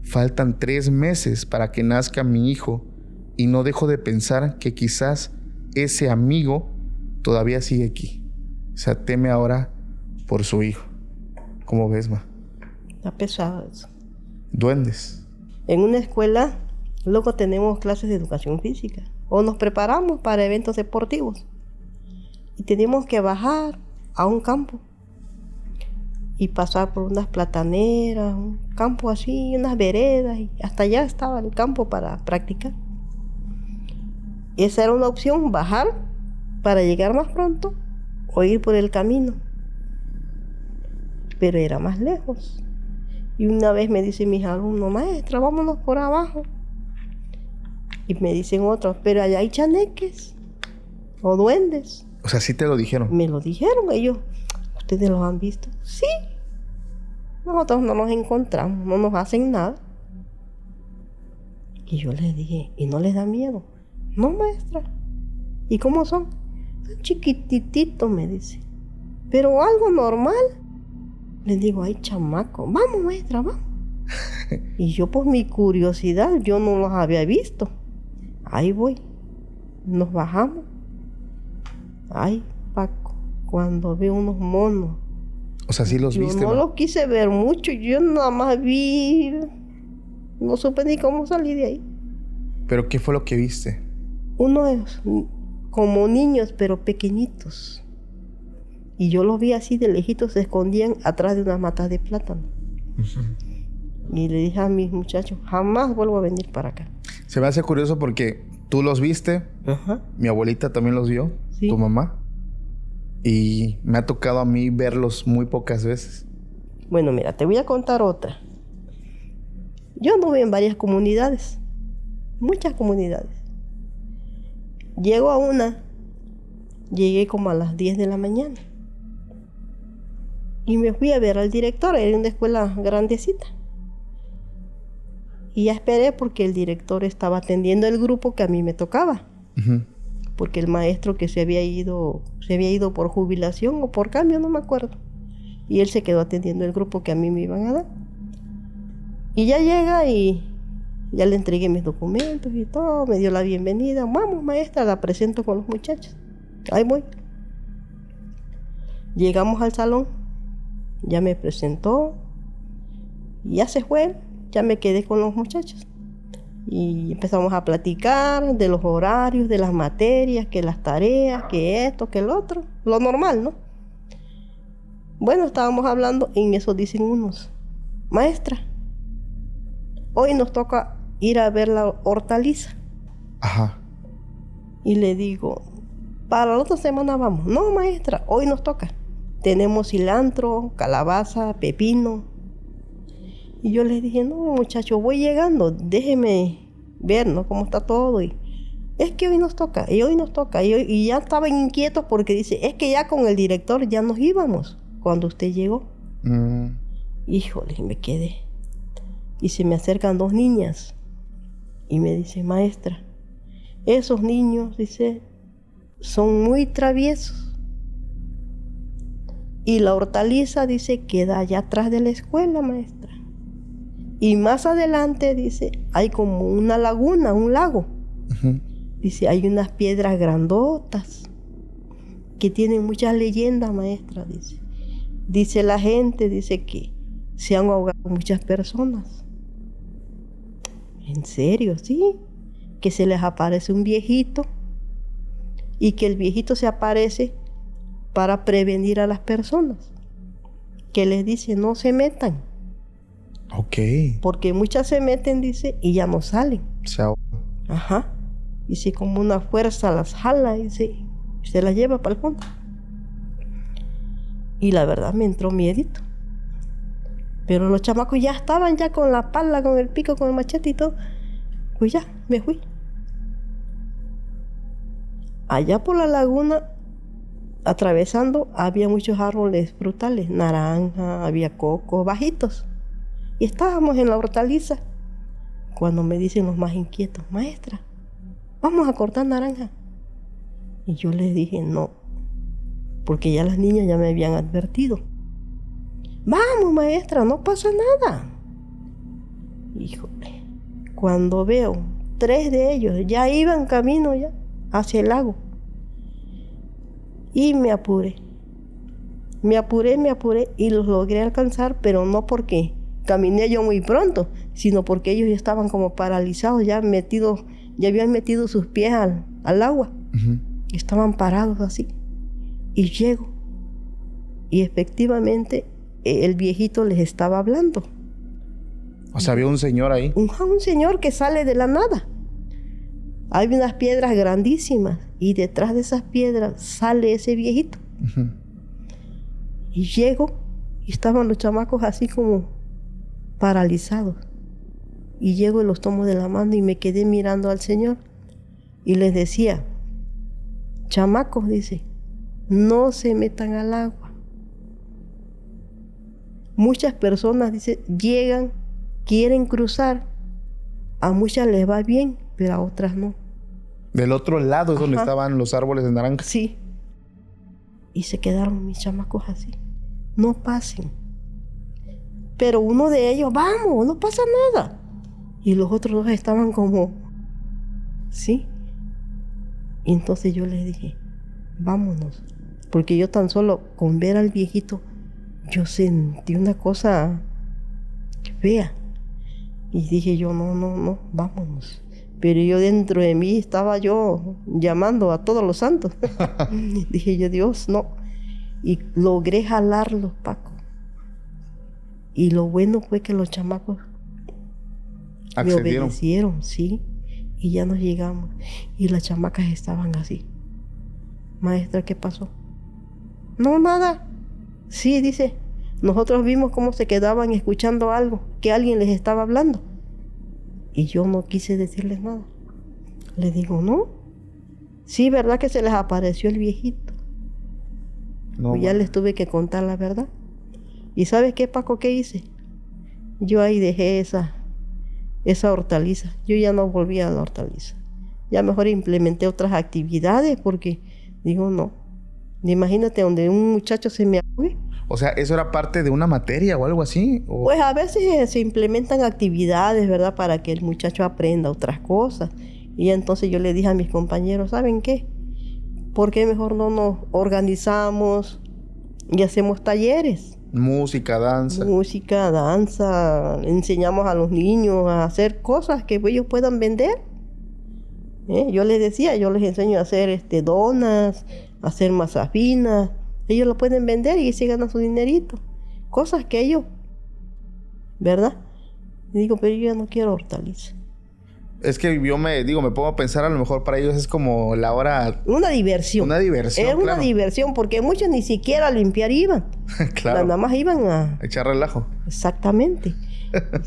Faltan 3 meses para que nazca mi hijo y no dejo de pensar que quizás ese amigo todavía sigue aquí. O sea, teme ahora por su hijo. ¿Cómo ves, ma? Está pesado eso. Duendes. En una escuela, luego tenemos clases de educación física o nos preparamos para eventos deportivos y tenemos que bajar a un campo y pasar por unas plataneras, un campo así, unas veredas, y hasta allá estaba el campo para practicar. Esa era una opción, bajar para llegar más pronto o ir por el camino, pero era más lejos. Y una vez me dicen mis alumnos, maestra, vámonos por abajo. Y me dicen otros, pero allá hay chaneques o duendes. O sea, sí te lo dijeron. Me lo dijeron ellos. ¿Ustedes los han visto? Sí. Nosotros no nos encontramos, no nos hacen nada. Y yo les dije, ¿y no les da miedo? No, maestra. ¿Y cómo son? Son chiquitititos, me dice. Pero algo normal. Les digo, ay, chamaco, vamos, maestra, vamos. Y yo, por mi curiosidad, yo no los había visto. Ahí voy. Nos bajamos. Ay, Paco, cuando veo unos monos. O sea, sí los viste, Yo no ¿no? los quise ver mucho, yo nada más vi. No supe ni cómo salir de ahí. ¿Pero qué fue lo que viste? Unos como niños, pero pequeñitos. Y yo los vi así de lejitos, se escondían atrás de unas matas de plátano. Y le dije a mis muchachos, jamás vuelvo a venir para acá. Se me hace curioso porque tú los viste, Ajá. mi abuelita también los vio, Sí. tu mamá. Y me ha tocado a mí verlos muy pocas veces. Bueno, mira, te voy a contar otra. Yo anduve en varias comunidades, muchas comunidades. Llego a una, llegué como a las 10 de la mañana. Y me fui a ver al director, era una escuela grandecita. Y ya esperé porque el director estaba atendiendo el grupo que a mí me tocaba. Ujú. Porque el maestro que se había ido por jubilación o por cambio, no me acuerdo. Y él se quedó atendiendo el grupo que a mí me iban a dar. Y ya llega y ya le entregué mis documentos y todo, me dio la bienvenida. Vamos, maestra, la presento con los muchachos. Ahí voy. Llegamos al salón, ya me presentó, y ya se fue, ya me quedé con los muchachos. Y empezamos a platicar de los horarios, de las materias, que las tareas, que esto, que el otro. Lo normal, ¿no? Bueno, estábamos hablando y en eso dicen unos, maestra, hoy nos toca ir a ver la hortaliza. Ajá. Y le digo, para la otra semana vamos. No, maestra, hoy nos toca. Tenemos cilantro, calabaza, pepino. Y yo les dije, no, muchachos, voy llegando, déjeme ver, ¿no? Cómo está todo. Y es que hoy nos toca, y hoy nos toca. Y ya estaban inquietos porque dice, es que ya con el director ya nos íbamos cuando usted llegó. Híjole, me quedé. Y se me acercan dos niñas. Y me dice, maestra, esos niños, dice, son muy traviesos. Y la hortaliza, dice, queda allá atrás de la escuela, maestra. Y más adelante, dice, hay como una laguna, un lago. Ujú. Dice, hay unas piedras grandotas que tienen muchas leyendas, maestra, dice. Dice la gente, dice que se han ahogado muchas personas. ¿En serio? Sí. Que se les aparece un viejito y que el viejito se aparece para prevenir a las personas. Que les dice, no se metan. Ok. Porque muchas se meten, dice, y ya no salen. Se ahoga. Ajá. Dice, como una fuerza las jala, dice, y se las lleva para el fondo. Y la verdad me entró miedito. Pero los chamacos ya estaban ya con la pala, con el pico, con el machete y todo. Pues ya, me fui. Allá por la laguna, atravesando, había muchos árboles frutales, naranja, había coco, bajitos. Y estábamos en la hortaliza, cuando me dicen los más inquietos, maestra, vamos a cortar naranja. Y yo les dije, no, porque ya las niñas ya me habían advertido. Vamos, maestra, no pasa nada. Híjole, cuando veo 3 de ellos, ya iban camino ya hacia el lago. Y me apuré y los logré alcanzar, pero no porque caminé yo muy pronto, sino porque ellos ya estaban como paralizados, ya habían metido sus pies al agua. Ujú. Estaban parados así. Y llego. Y efectivamente el viejito les estaba hablando. O sea, había un señor ahí. Un señor que sale de la nada. Hay unas piedras grandísimas y detrás de esas piedras sale ese viejito. Ujú. Y llego y estaban los chamacos así como paralizados. Y llego y los tomo de la mano y me quedé mirando al señor. Y les decía, chamacos, dice, no se metan al agua. muchas personas, dice, llegan, quieren cruzar. A muchas les va bien, pero a otras no. Del otro lado es donde Ajá. estaban los árboles de naranja. Sí. Y se quedaron mis chamacos así. No pasen. Pero uno de ellos, vamos, no pasa nada. Y los otros dos estaban como, ¿sí? Y entonces yo les dije, vámonos. Porque yo tan solo con ver al viejito, yo sentí una cosa fea. Y dije yo, no, vámonos. Pero yo dentro de mí estaba yo llamando a todos los santos. Dije yo, Dios, no. Y logré jalarlos, Paco. Y lo bueno fue que los chamacos me Accedieron. obedecieron, sí. Y ya nos llegamos. Y las chamacas estaban así. Maestra, ¿qué pasó? No, nada. Sí, dice. Nosotros vimos cómo se quedaban escuchando algo, que alguien les estaba hablando. Y yo no quise decirles nada. Le digo, no. Sí, ¿verdad que se les apareció el viejito? No, Pues ya les tuve que contar la verdad. ¿Y sabes qué, Paco, qué hice? Yo ahí dejé esa hortaliza. Yo ya no volví a la hortaliza. Ya mejor implementé otras actividades porque digo, no. Imagínate donde un muchacho se me ahogue. O sea, ¿eso era parte de una materia o algo así? ¿O? Pues a veces se implementan actividades, ¿verdad? Para que el muchacho aprenda otras cosas. Y entonces yo le dije a mis compañeros, ¿saben qué? ¿Por qué mejor no nos organizamos y hacemos talleres? Música, danza. Música, danza, enseñamos a los niños a hacer cosas que ellos puedan vender. Yo les decía, yo les enseño a hacer donas, a hacer masas finas. Ellos lo pueden vender y se ganan su dinerito. Cosas que ellos, ¿verdad? Y digo, pero yo ya no quiero hortalizas. Es que yo me pongo a pensar, a lo mejor para ellos es como la hora... Una diversión. Una diversión, Es una claro. diversión, porque muchos ni siquiera a limpiar iban. Claro. Nada más iban a... Echar relajo. Exactamente.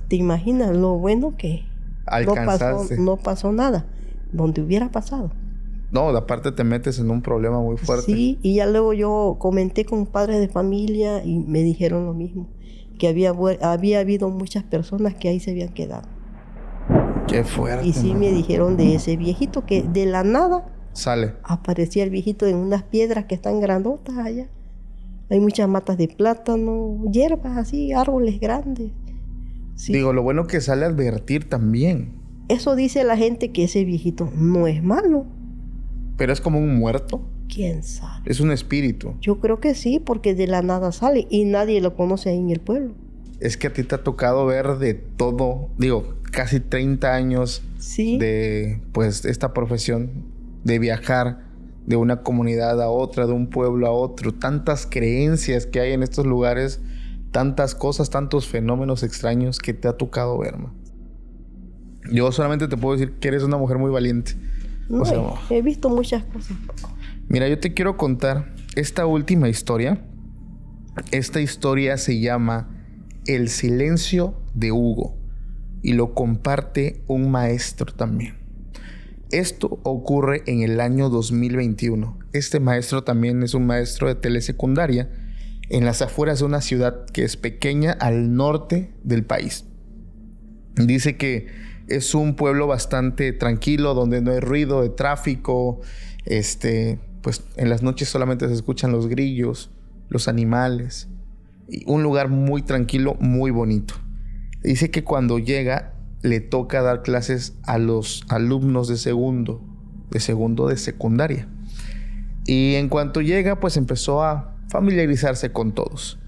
¿Te imaginas lo bueno que Alcanzaste. no pasó nada? Donde hubiera pasado. No, aparte te metes en un problema muy fuerte. Sí, y ya luego yo comenté con padres de familia y me dijeron lo mismo. Que había habido muchas personas que ahí se habían quedado. Qué fuerte. Y sí ¿no? me dijeron de ese viejito que de la nada Sale. aparecía el viejito en unas piedras que están grandotas allá. Hay muchas matas de plátano, hierbas así, árboles grandes. Sí. Digo, lo bueno que sale a advertir también. Eso dice la gente, que ese viejito no es malo. Pero es como un muerto. ¿Quién sabe? Es un espíritu. Yo creo que sí, porque de la nada sale y nadie lo conoce ahí en el pueblo. Es que a ti te ha tocado ver de todo. Digo, casi 30 años Sí. de, pues, esta profesión. De viajar de una comunidad a otra, de un pueblo a otro. Tantas creencias que hay en estos lugares. Tantas cosas, tantos fenómenos extraños que te ha tocado ver, ma. Yo solamente te puedo decir que eres una mujer muy valiente. No, O sea, he visto muchas cosas, Paco. mira, yo te quiero contar esta última historia. Esta historia se llama El silencio de Hugo y lo comparte un maestro también. Esto ocurre en el año 2021. Este maestro también es un maestro de telesecundaria en las afueras de una ciudad que es pequeña al norte del país. Dice que es un pueblo bastante tranquilo, donde no hay ruido de tráfico. Pues en las noches solamente se escuchan los grillos, los animales. Y un lugar muy tranquilo, muy bonito. Dice que cuando llega, le toca dar clases a los alumnos de segundo de secundaria. Y en cuanto llega, pues empezó a familiarizarse con todos.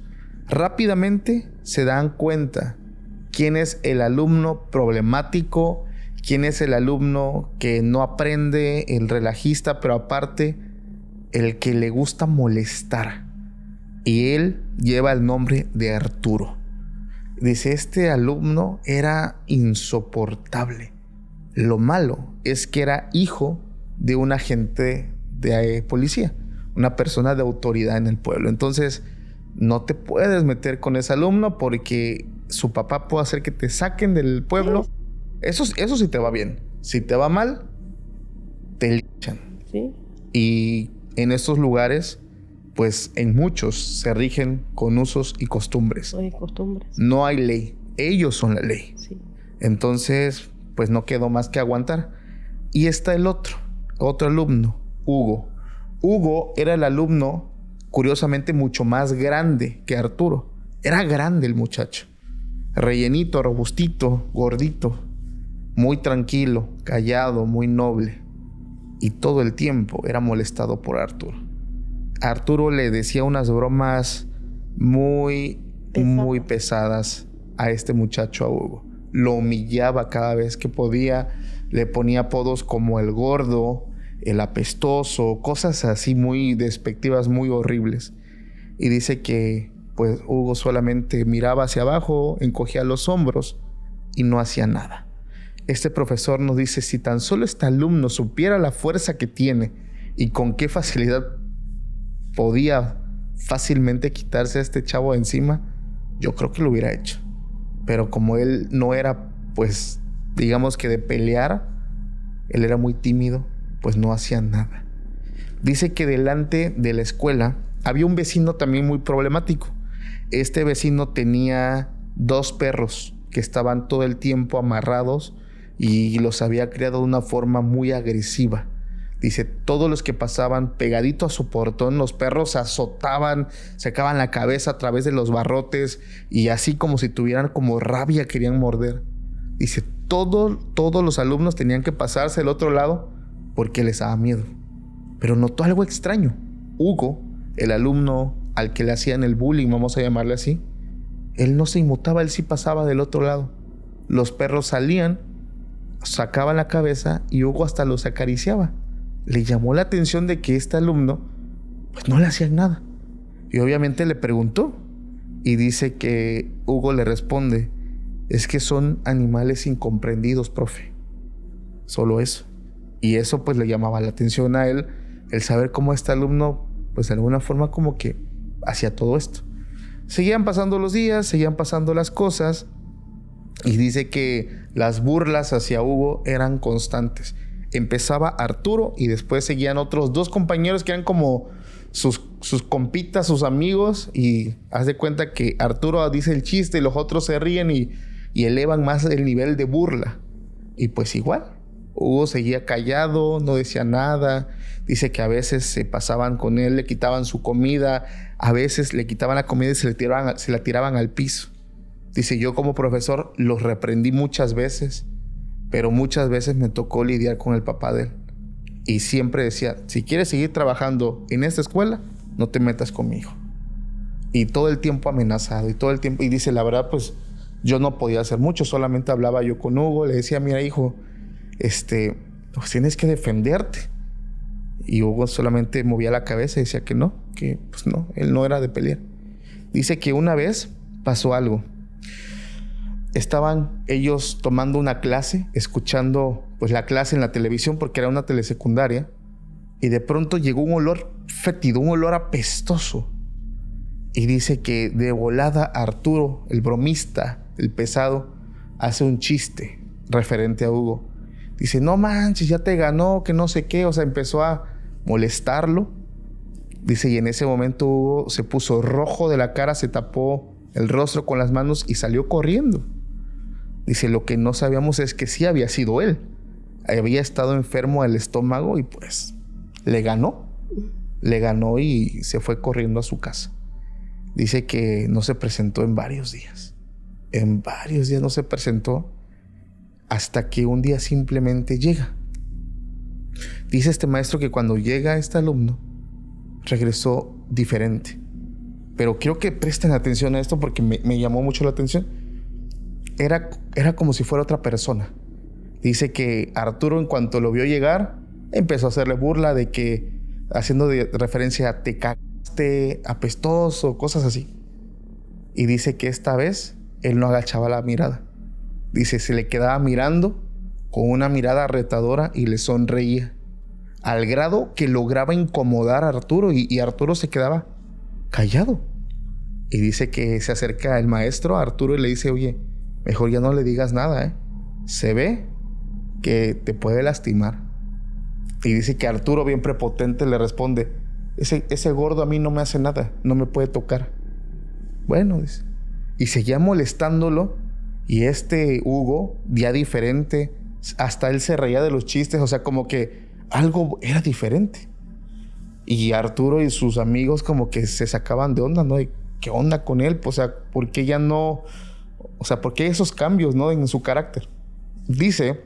Rápidamente se dan cuenta quién es el alumno problemático, quién es el alumno que no aprende, el relajista, pero aparte el que le gusta molestar. Y él lleva el nombre de Arturo. Dice, este alumno era insoportable. Lo malo es que era hijo de un agente de policía, una persona de autoridad en el pueblo. Entonces, no te puedes meter con ese alumno porque su papá puede hacer que te saquen del pueblo. Eso sí te va bien. Si te va mal, te linchan. Sí. Y en estos lugares pues en muchos se rigen con usos y costumbres. Hay costumbres. No hay ley, ellos son la ley. Sí. Entonces, pues no quedó más que aguantar. Y está el otro alumno, Hugo. Hugo era el alumno, curiosamente, mucho más grande que Arturo. Era grande el muchacho. Rellenito, robustito, gordito. Muy tranquilo, callado, muy noble. Y todo el tiempo era molestado por Arturo. Arturo le decía unas bromas muy pesadas a este muchacho, a Hugo. Lo humillaba cada vez que podía. Le ponía apodos como el gordo, el apestoso, cosas así muy despectivas, muy horribles. Y dice que pues Hugo solamente miraba hacia abajo, encogía los hombros y no hacía nada. Este profesor nos dice, si tan solo este alumno supiera la fuerza que tiene y con qué facilidad podía fácilmente quitarse a este chavo de encima, yo creo que lo hubiera hecho. Pero como él no era, pues, digamos que de pelear, él era muy tímido, pues no hacía nada. Dice que delante de la escuela había un vecino también muy problemático. Este vecino tenía 2 perros que estaban todo el tiempo amarrados y los había criado de una forma muy agresiva. Dice, todos los que pasaban pegadito a su portón, los perros azotaban, sacaban la cabeza a través de los barrotes y así como si tuvieran como rabia querían morder. Dice, todos los alumnos tenían que pasarse al otro lado porque les daba miedo. Pero notó algo extraño. Hugo, el alumno al que le hacían el bullying, vamos a llamarle así, él no se inmutaba, él sí pasaba del otro lado. Los perros salían, sacaban la cabeza y Hugo hasta los acariciaba. Le llamó la atención de que este alumno pues no le hacían nada. Y obviamente le preguntó y dice que Hugo le responde, es que son animales incomprendidos, profe. Solo eso. Y eso pues le llamaba la atención a él, el saber cómo este alumno pues de alguna forma como que hacía todo esto. Seguían pasando los días, seguían pasando las cosas y dice que las burlas hacia Hugo eran constantes. Empezaba Arturo y después seguían otros 2 compañeros que eran como sus compitas, sus amigos, y haz de cuenta que Arturo dice el chiste y los otros se ríen y elevan más el nivel de burla. Y pues igual, Hugo seguía callado, no decía nada. Dice que a veces se pasaban con él, le quitaban su comida, a veces le quitaban la comida y se la tiraban al piso. Dice, yo como profesor los reprendí muchas veces, pero muchas veces me tocó lidiar con el papá de él. Y siempre decía, si quieres seguir trabajando en esta escuela, no te metas conmigo. Y todo el tiempo amenazado, y todo el tiempo. Y dice, la verdad, pues yo no podía hacer mucho, solamente hablaba yo con Hugo, le decía, mira hijo, pues tienes que defenderte. Y Hugo solamente movía la cabeza y decía que no, que pues no, él no era de pelear. Dice que una vez pasó algo. Estaban ellos tomando una clase, escuchando pues la clase en la televisión porque era una telesecundaria, y de pronto llegó un olor fétido, un olor apestoso. Y dice que de volada Arturo, el bromista, el pesado, hace un chiste referente a Hugo. Dice, no manches, ya te ganó, que no sé qué. O sea, empezó a molestarlo. Dice, y en ese momento Hugo se puso rojo de la cara, se tapó el rostro con las manos y salió corriendo. Dice, lo que no sabíamos es que sí había sido él. Había estado enfermo del estómago y pues le ganó. Le ganó y se fue corriendo a su casa. Dice que no se presentó en varios días. En varios días no se presentó hasta que un día simplemente llega. Dice este maestro que cuando llega este alumno regresó diferente. Pero quiero que presten atención a esto porque me llamó mucho la atención. Era como si fuera otra persona. Dice que Arturo, en cuanto lo vio llegar, empezó a hacerle burla de que, haciendo de referencia a te cagaste, apestoso, cosas así. Y dice que esta vez él no agachaba la mirada. Dice, se le quedaba mirando con una mirada retadora y le sonreía, al grado que lograba incomodar a Arturo y Arturo se quedaba callado. Y dice que se acerca el maestro a Arturo y le dice, oye, mejor ya no le digas nada, ¿eh? Se ve que te puede lastimar. Y dice que Arturo, bien prepotente, le responde, ese gordo a mí no me hace nada, no me puede tocar. Bueno, dice. Y seguía molestándolo. Y Hugo, ya diferente, hasta él se reía de los chistes, o sea, como que algo era diferente. Y Arturo y sus amigos como que se sacaban de onda, ¿no? ¿Qué onda con él? O sea, ¿por qué ya no? O sea, ¿por qué esos cambios, no, en su carácter? Dice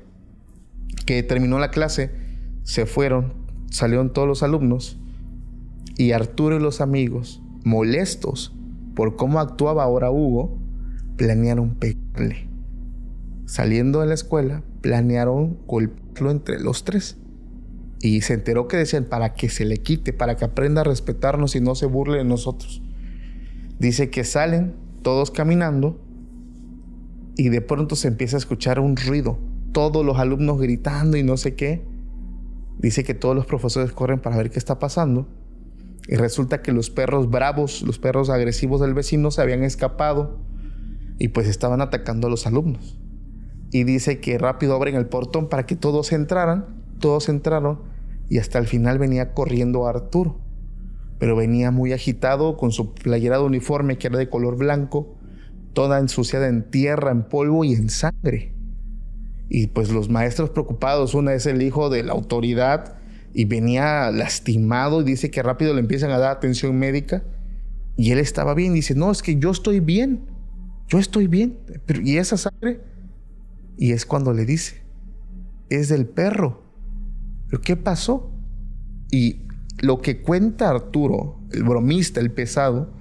que terminó la clase, se fueron, salieron todos los alumnos y Arturo y los amigos, molestos por cómo actuaba ahora Hugo, planearon pegarle. Saliendo de la escuela, planearon golpearlo entre los tres. Y se enteró que decían para que se le quite, para que aprenda a respetarnos y no se burle de nosotros. Dice que salen todos caminando y de pronto se empieza a escuchar un ruido. Todos los alumnos gritando y no sé qué. Dice que todos los profesores corren para ver qué está pasando. Y resulta que los perros bravos, los perros agresivos del vecino se habían escapado y pues estaban atacando a los alumnos. Y dice que rápido abren el portón para que todos entraran. Todos entraron y hasta el final venía corriendo Arturo. Pero venía muy agitado con su playera de uniforme que era de color blanco, toda ensuciada en tierra, en polvo y en sangre. Y pues los maestros preocupados, uno es el hijo de la autoridad y venía lastimado y dice que rápido le empiezan a dar atención médica y él estaba bien. Dice, no, es que yo estoy bien, pero ¿y esa sangre? Y es cuando le dice, es del perro. ¿Pero qué pasó? Y lo que cuenta Arturo, el bromista, el pesado,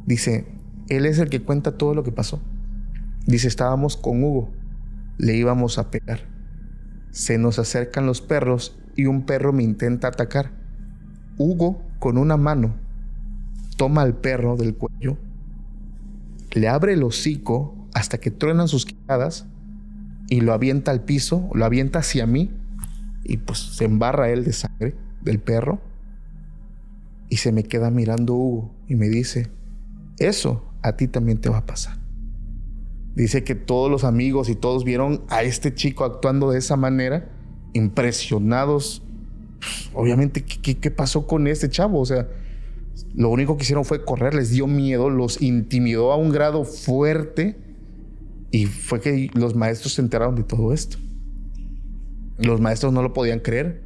dice, él es el que cuenta todo lo que pasó. Dice, estábamos con Hugo, le íbamos a pegar. Se nos acercan los perros y un perro me intenta atacar. Hugo, con una mano, toma al perro del cuello, le abre el hocico hasta que truenan sus quijadas y lo avienta al piso, lo avienta hacia mí y pues se embarra él de sangre del perro. Y se me queda mirando Hugo y me dice, eso a ti también te va a pasar. Dice que todos los amigos y todos vieron a este chico actuando de esa manera, impresionados. Pues, obviamente, ¿qué pasó con este chavo? O sea, lo único que hicieron fue correr, les dio miedo, los intimidó a un grado fuerte y fue que los maestros se enteraron de todo esto. Los maestros no lo podían creer.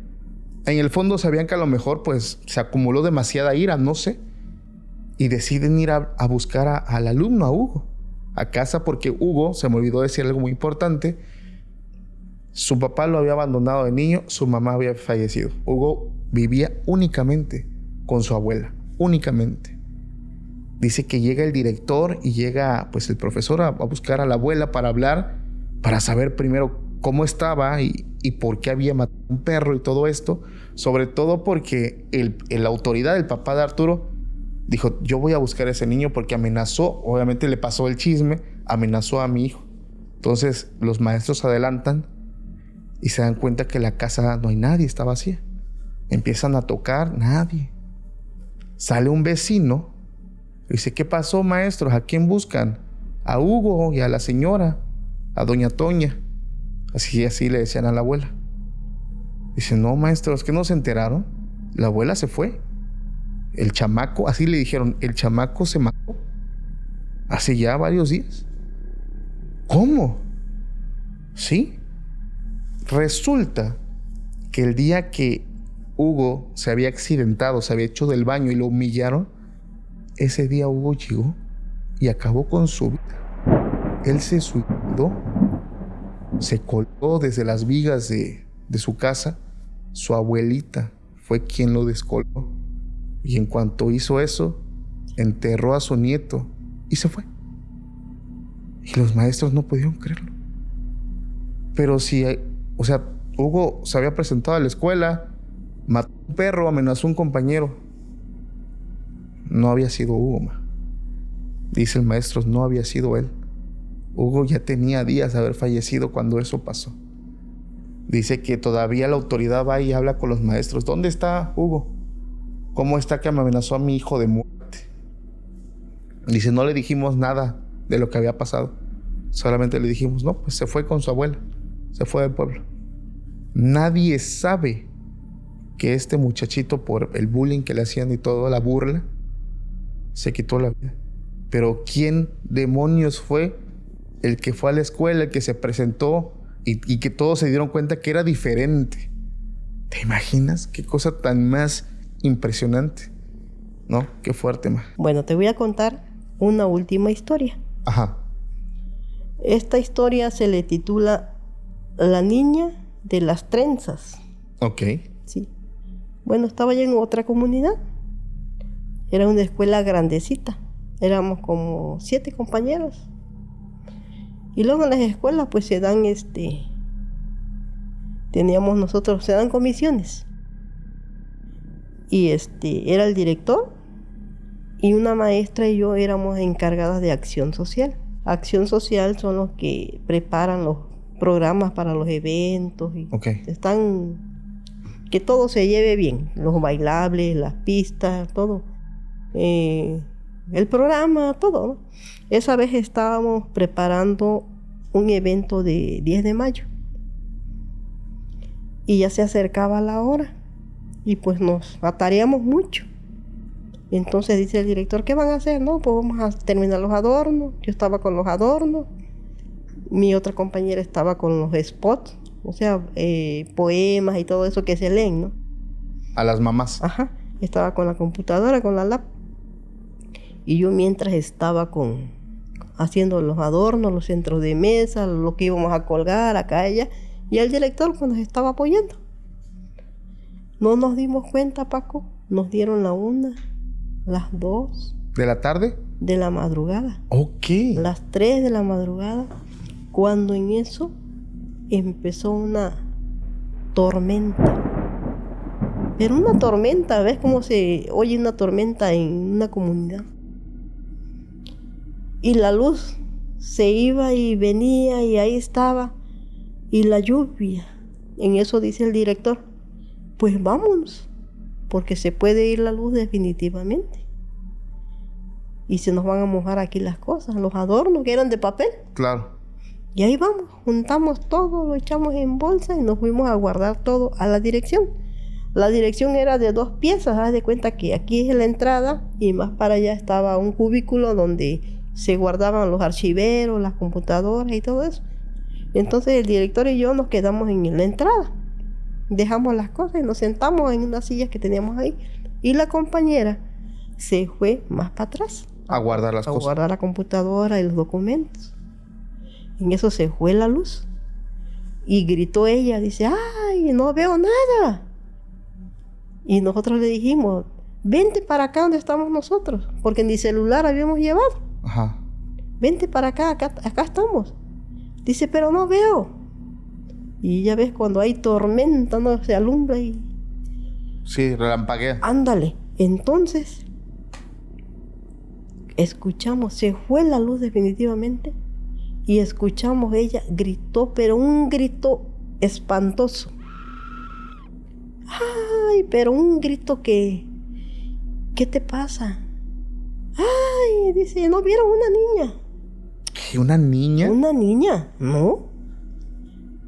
En el fondo sabían que a lo mejor pues se acumuló demasiada ira, no sé. Y deciden ir a buscar al alumno, a Hugo, a casa porque Hugo, se me olvidó decir algo muy importante, su papá lo había abandonado de niño, su mamá había fallecido. Hugo vivía únicamente con su abuela, únicamente. Dice que llega el director y llega pues el profesor a buscar a la abuela para hablar, para saber primero cómo estaba y por qué había matado a un perro y todo esto. Sobre todo porque la autoridad, el papá de Arturo, dijo, yo voy a buscar a ese niño porque amenazó, obviamente le pasó el chisme, amenazó a mi hijo. Entonces los maestros adelantan y se dan cuenta que la casa no hay nadie, está vacía. Empiezan a tocar, nadie. Sale un vecino y dice, ¿qué pasó, maestros? ¿A quién buscan? A Hugo y a la señora, a doña Toña. Así le decían a la abuela. Dice, no, maestros, ¿que no se enteraron? La abuela se fue. El chamaco, así le dijeron, el chamaco se mató hace ya varios días. ¿Cómo? Sí. Resulta que el día que Hugo se había accidentado, se había hecho del baño y lo humillaron, ese día Hugo llegó y acabó con su vida. Él se suicidó, se colgó desde las vigas de su casa. Su abuelita fue quien lo descolgó. Y en cuanto hizo eso, enterró a su nieto y se fue. Y los maestros no pudieron creerlo. Pero si, o sea, Hugo se había presentado a la escuela, mató a un perro, amenazó a un compañero. No había sido Hugo, dice el maestro, no había sido él. Hugo ya tenía días de haber fallecido cuando eso pasó. Dice que todavía la autoridad va y habla con los maestros. ¿Dónde está Hugo? ¿Cómo está que me amenazó a mi hijo de muerte? Dice, no le dijimos nada de lo que había pasado. Solamente le dijimos, no, pues se fue con su abuela. Se fue del pueblo. Nadie sabe que este muchachito, por el bullying que le hacían y todo, la burla, se quitó la vida. Pero ¿quién demonios fue el que fue a la escuela, el que se presentó y que todos se dieron cuenta que era diferente? ¿Te imaginas? Qué cosa tan más impresionante, ¿no? Qué fuerte, ma. Bueno, te voy a contar una última historia. Ajá. Esta historia se le titula La niña de las trenzas. Ok. Sí. Bueno, estaba yo en otra comunidad. Era una escuela grandecita. Éramos como 7 compañeros. Y luego en las escuelas pues se dan teníamos nosotros, se dan comisiones. Y era el director y una maestra y yo éramos encargadas de acción social. Acción social son los que preparan los programas para los eventos y Ok. están que todo se lleve bien, los bailables, las pistas, todo. El programa, todo, ¿no? Esa vez estábamos preparando un evento de 10 de mayo. Y ya se acercaba la hora. Y pues nos atareamos mucho. Entonces dice el director, ¿qué van a hacer? No, pues vamos a terminar los adornos. Yo estaba con los adornos. Mi otra compañera estaba con los spots. O sea, poemas y todo eso que se leen, ¿no? A las mamás. Ajá. Estaba con la computadora, con la lap. Y yo mientras estaba haciendo los adornos, los centros de mesa, lo que íbamos a colgar acá allá. Y el director pues nos estaba apoyando. No nos dimos cuenta, Paco. Nos dieron la 1, las 2. ¿De la tarde? De la madrugada. Ok. Las 3 de la madrugada. Cuando en eso empezó una tormenta. Pero una tormenta, ¿ves cómo se oye una tormenta en una comunidad? Y la luz se iba y venía y ahí estaba. Y la lluvia. En eso dice el director, pues vámonos, porque se puede ir la luz definitivamente. Y se nos van a mojar aquí las cosas, los adornos que eran de papel. Claro. Y ahí vamos, juntamos todo, lo echamos en bolsa y nos fuimos a guardar todo a la dirección. La dirección era de 2 piezas, haz de cuenta que aquí es la entrada y más para allá estaba un cubículo donde se guardaban los archiveros, las computadoras y todo eso. Entonces el director y yo nos quedamos en la entrada. Dejamos las cosas y nos sentamos en unas sillas que teníamos ahí. Y la compañera se fue más para atrás. A guardar las A cosas. guardar la computadora y los documentos. En eso se fue la luz. Y gritó ella, dice, ¡ay, no veo nada! Y nosotros le dijimos, vente para acá donde estamos nosotros. Porque ni celular habíamos llevado. Ajá. Vente para acá, acá estamos. Dice, pero no veo. Y ya ves, cuando hay tormenta, no se alumbra y... Sí, relampaguea. Ándale. Entonces, escuchamos, se fue la luz definitivamente. Y escuchamos, ella gritó, pero un grito espantoso. Ay, pero un grito que... ¿Qué te pasa? Ay, dice, ¿no vieron una niña? ¿Qué? ¿Una niña? ¿Una niña? ¿No?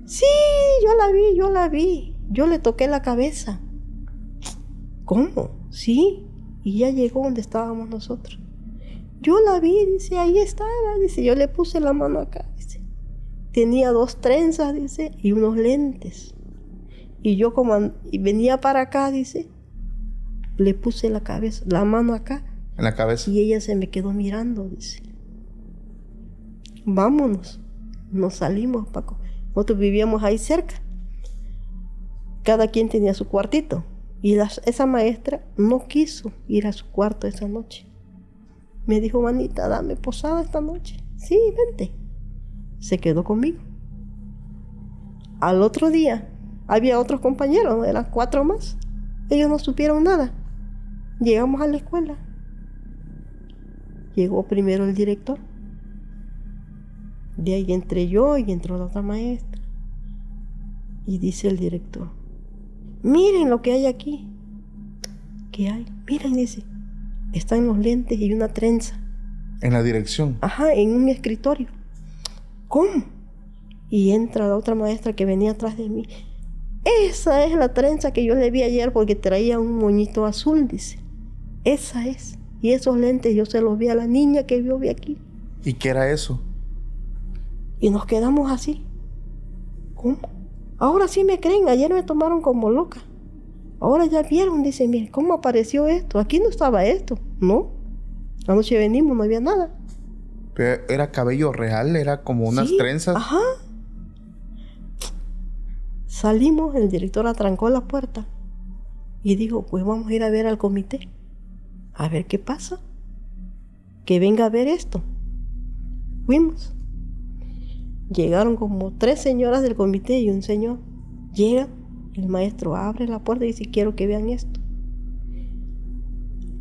Sí, yo la vi. Yo le toqué la cabeza. ¿Cómo? Sí. Y ya llegó donde estábamos nosotros. Yo la vi, dice, ahí estaba. Dice, yo le puse la mano acá. Dice, tenía 2 trenzas, dice, y unos lentes. Y yo y venía para acá, dice, le puse la cabeza, la mano acá. En la cabeza. Y ella se me quedó mirando, dice. Vámonos. Nos salimos, Paco. Nosotros vivíamos ahí cerca. Cada quien tenía su cuartito. Y esa maestra no quiso ir a su cuarto esa noche. Me dijo, manita, dame posada esta noche. Sí, vente. Se quedó conmigo. Al otro día, había otros compañeros, ¿no? Eran 4 más. Ellos no supieron nada. Llegamos a la escuela. Llegó primero el director. De ahí entré yo y entró la otra maestra. Y dice el director, miren lo que hay aquí. ¿Qué hay? Miren, dice, están los lentes y una trenza. En la dirección. Ajá, en un escritorio. ¿Cómo? Y entra la otra maestra que venía atrás de mí. esa es la trenza que yo le vi ayer porque traía un moñito azul, dice. Esa es. Y esos lentes yo se los vi a la niña que yo vi aquí. ¿Y qué era eso? Y nos quedamos así. ¿Cómo? Ahora sí me creen, ayer me tomaron como loca. Ahora ya vieron, dice, miren, ¿cómo apareció esto? Aquí no estaba esto, ¿no? Anoche venimos, no había nada. ¿Pero era cabello real? ¿Era como unas Sí, trenzas? Ajá. Salimos, el director atrancó la puerta y dijo, pues vamos a ir a ver al comité. A ver qué pasa. Que venga a ver esto. Fuimos. Llegaron como 3 señoras del comité y un señor. Llega, el maestro abre la puerta y dice, quiero que vean esto.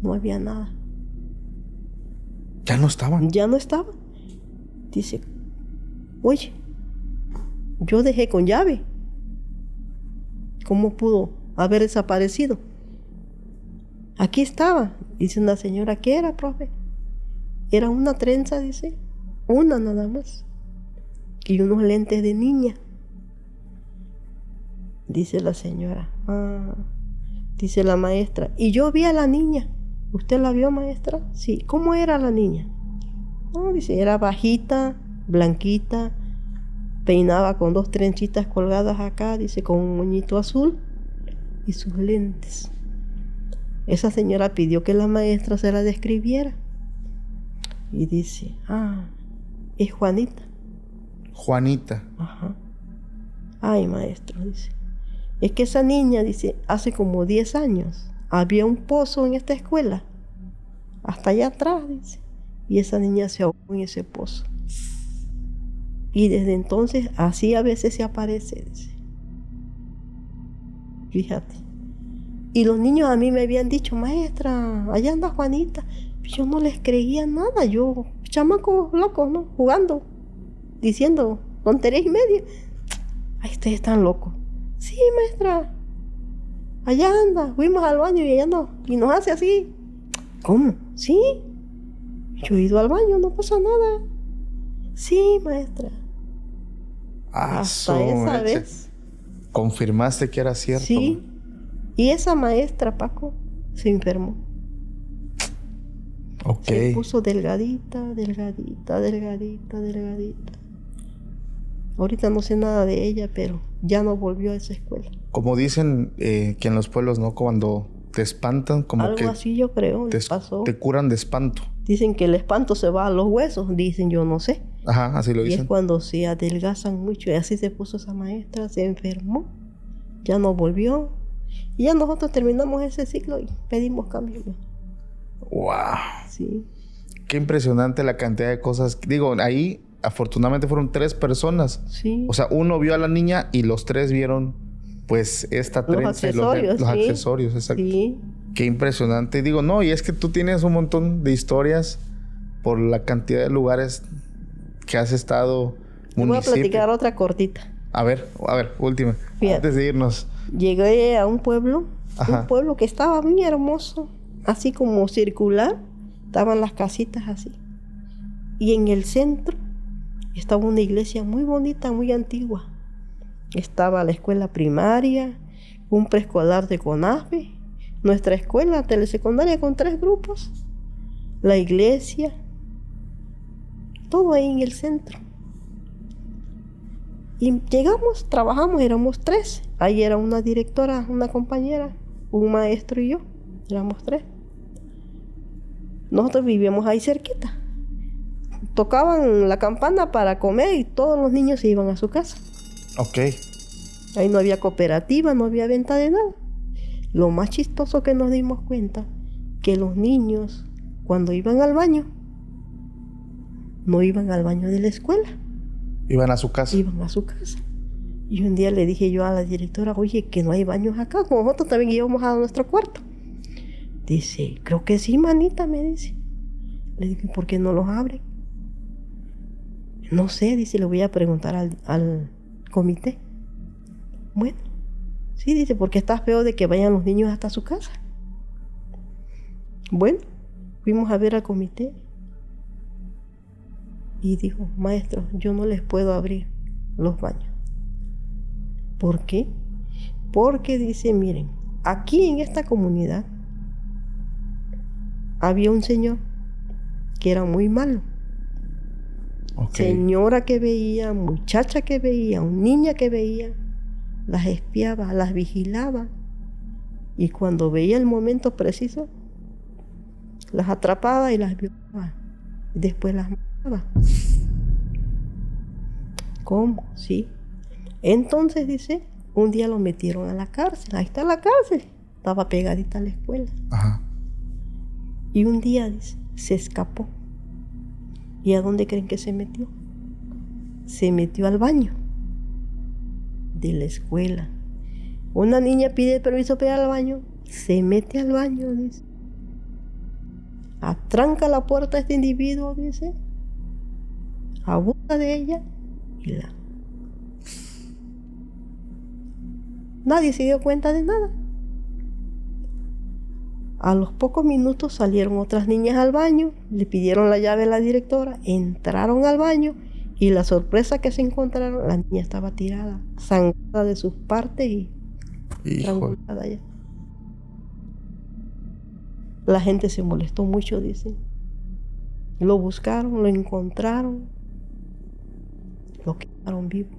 No había nada. Ya no estaban. Ya no estaba. Dice, oye, yo dejé con llave. ¿Cómo pudo haber desaparecido? Aquí estaba. Dice una señora, ¿qué era, profe? Era una trenza, dice. Una nada más. Y unos lentes de niña. Dice la señora. Dice la maestra. Y yo vi a la niña. ¿Usted la vio, maestra? Sí. ¿Cómo era la niña? Dice, era bajita, blanquita, peinaba con 2 trenchitas colgadas acá, dice, con un moñito azul y sus lentes. Esa señora pidió que la maestra se la describiera. Y dice, es Juanita. Juanita. Ajá. Ay, maestro, dice. Es que esa niña, dice, hace como 10 años había un pozo en esta escuela. Hasta allá atrás, dice. Y esa niña se ahogó en ese pozo. Y desde entonces, así a veces se aparece, dice. Fíjate. Y los niños a mí me habían dicho, maestra, allá anda Juanita. Yo no les creía nada. Yo, chamacos locos, ¿no? Jugando, diciendo tonterías y media. Ay, ustedes están locos. Sí, maestra. Allá anda. Fuimos al baño y ella no. Y nos hace así. ¿Cómo? Sí. Yo he ido al baño, no pasa nada. Sí, maestra. Hasta esa vez. ¿Confirmaste que era cierto? Sí. Y esa maestra, Paco, se enfermó. Ok. Se puso delgadita. Ahorita no sé nada de ella, pero ya no volvió a esa escuela. Como dicen que en los pueblos, ¿no? Cuando te espantan, como algo que así yo creo, les pasó. te curan de espanto. Dicen que el espanto se va a los huesos, dicen, yo no sé. Ajá, así lo Y dicen. es cuando se adelgazan mucho. Y así se puso esa maestra, se enfermó, ya no volvió. Y ya nosotros terminamos ese ciclo y pedimos cambio. ¡Wow! Sí. Qué impresionante la cantidad de cosas. Digo, ahí afortunadamente fueron 3 personas. Sí. O sea, uno vio a la niña y los 3 vieron, pues, esta trenza. Accesorios, los sí. accesorios, exacto. Sí. Qué impresionante. Digo, no, y es que tú tienes un montón de historias por la cantidad de lugares que has estado. Te voy a platicar otra cortita. A ver, última. Fíjate. Antes de irnos. Llegué a un pueblo, Ajá. un pueblo que estaba muy hermoso, así como circular, estaban las casitas así. Y en el centro estaba una iglesia muy bonita, muy antigua. Estaba la escuela primaria, un preescolar de CONAFE, nuestra escuela telesecundaria con 3 grupos, la iglesia, todo ahí en el centro. Y llegamos, trabajamos, éramos 3. Ahí era una directora, una compañera, un maestro y yo. Éramos 3. Nosotros vivíamos ahí cerquita. Tocaban la campana para comer y todos los niños se iban a su casa. Ok. Ahí no había cooperativa, no había venta de nada. Lo más chistoso que nos dimos cuenta, que los niños, cuando iban al baño, no iban al baño de la escuela. Iban a su casa. Iban a su casa. Y un día le dije yo a la directora, oye, que no hay baños acá, como nosotros también íbamos a nuestro cuarto. Dice, creo que sí, manita, me dice. Le dije, ¿por qué no los abren? No sé, dice, le voy a preguntar al comité. Bueno, sí, dice, porque está feo de que vayan los niños hasta su casa. Bueno, fuimos a ver al comité. Y dijo, maestro, yo no les puedo abrir los baños. ¿Por qué? Porque dice, miren, aquí en esta comunidad había un señor que era muy malo. Okay. Señora que veía, muchacha que veía, niña que veía, las espiaba, las vigilaba. Y cuando veía el momento preciso, las atrapaba y las violaba. Y después las mataba. ¿Cómo? Sí. Entonces dice, un día lo metieron a la cárcel. Ahí está la cárcel. Estaba pegadita a la escuela. Ajá. Y un día, dice, se escapó. ¿Y a dónde creen que se metió? Se metió al baño de la escuela. Una niña pide permiso para ir al baño. Se mete al baño, dice. Atranca la puerta a este individuo, dice. Abusa de ella y la... Nadie se dio cuenta de nada. A los pocos minutos salieron otras niñas al baño, le pidieron la llave a la directora, entraron al baño y la sorpresa que se encontraron, la niña estaba tirada, sangrada de sus partes y estrangulada ya. La gente se molestó mucho, dicen. Lo buscaron, lo encontraron, lo quemaron vivo.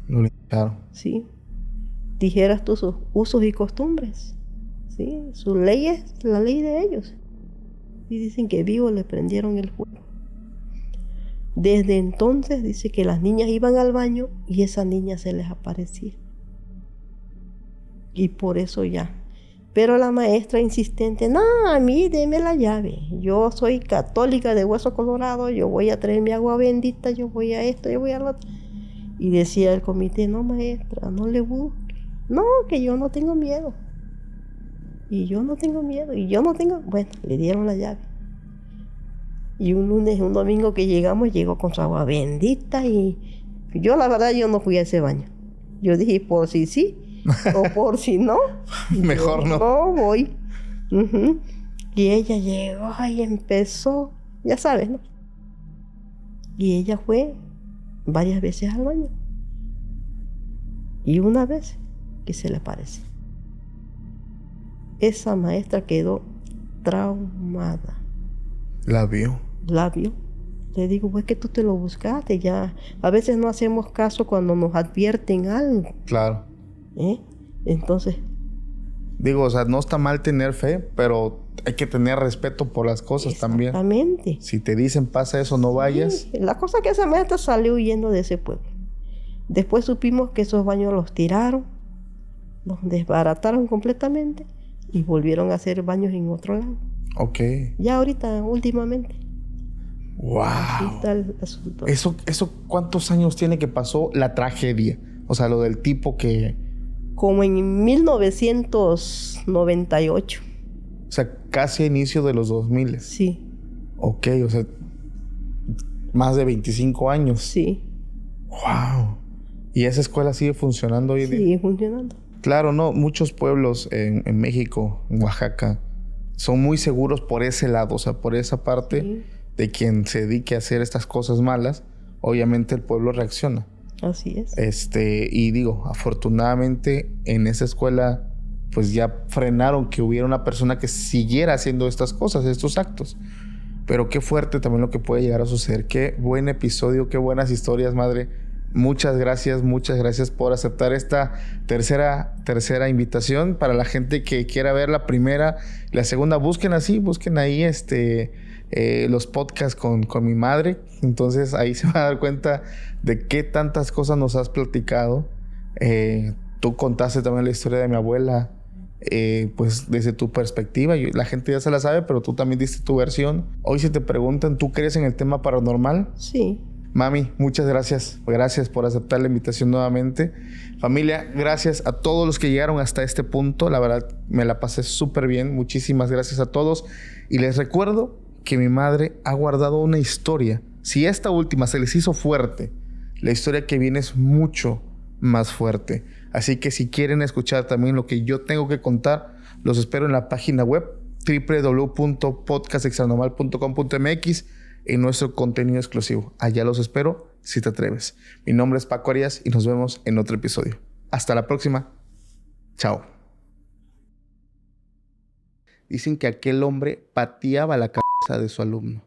Lo lincharon. Sí. Dijeras tú sus usos y costumbres. Sí, su ley es la ley de ellos. Y dicen que vivo le prendieron el fuego. Desde entonces dice que las niñas iban al baño y esa niña se les aparecía. Y por eso ya. Pero la maestra insistente, no, a mí deme la llave. Yo soy católica de hueso colorado, yo voy a traer mi agua bendita, yo voy a esto, yo voy a lo otro. Y decía el comité, no maestra, no le busque. No, que yo no tengo miedo. Y yo no tengo miedo, y yo no tengo... Bueno, le dieron la llave. Y un lunes, un domingo que llegamos, llegó con su agua bendita y... Yo, la verdad, yo no fui a ese baño. Yo dije, por si sí, o por si no. Mejor no. No voy. Uh-huh. Y ella llegó y empezó, ya sabes, ¿no? Y ella fue varias veces al baño. Y una vez que se le aparece. Esa maestra quedó traumada. La vio. La vio. Le digo, pues que tú te lo buscaste ya. A veces no hacemos caso cuando nos advierten algo. Claro. Entonces... Digo, o sea, no está mal tener fe, pero hay que tener respeto por las cosas también. Exactamente. Si te dicen pasa eso, no vayas. Sí, la cosa es que esa maestra salió huyendo de ese pueblo. Después supimos que esos baños los tiraron, los desbarataron completamente y volvieron a hacer baños en otro lado. Ok. Ya ahorita, últimamente. ¡Wow! Así está el asunto. ¿Eso cuántos años tiene que pasó la tragedia? O sea, lo del tipo que... Como en 1998. O sea, casi a inicio de los 2000. Sí. Ok, o sea, más de 25 años. Sí. ¡Wow! ¿Y esa escuela sigue funcionando hoy día? Sigue funcionando. Claro, no. Muchos pueblos en México, en Oaxaca, son muy seguros por ese lado. O sea, por esa parte Sí. de quien se dedique a hacer estas cosas malas, obviamente el pueblo reacciona. Así es. Y digo, afortunadamente en esa escuela pues ya frenaron que hubiera una persona que siguiera haciendo estas cosas, estos actos. Pero qué fuerte también lo que puede llegar a suceder. Qué buen episodio, qué buenas historias, madre. Muchas gracias por aceptar esta tercera invitación. Para la gente que quiera ver la primera y la segunda, busquen ahí los podcasts con mi madre. Entonces ahí se van a dar cuenta de qué tantas cosas nos has platicado. Tú contaste también la historia de mi abuela, pues desde tu perspectiva. La gente ya se la sabe, pero tú también diste tu versión. Hoy si te preguntan, ¿tú crees en el tema paranormal? Sí. Mami, muchas gracias. Gracias por aceptar la invitación nuevamente. Familia, gracias a todos los que llegaron hasta este punto. La verdad, me la pasé súper bien. Muchísimas gracias a todos. Y les recuerdo que mi madre ha guardado una historia. Si esta última se les hizo fuerte, la historia que viene es mucho más fuerte. Así que si quieren escuchar también lo que yo tengo que contar, los espero en la página web www.podcastextranormal.com.mx en nuestro contenido exclusivo. Allá los espero si te atreves. Mi nombre es Paco Arias y nos vemos en otro episodio. Hasta la próxima. Chao. Dicen que aquel hombre pateaba la cabeza de su alumno.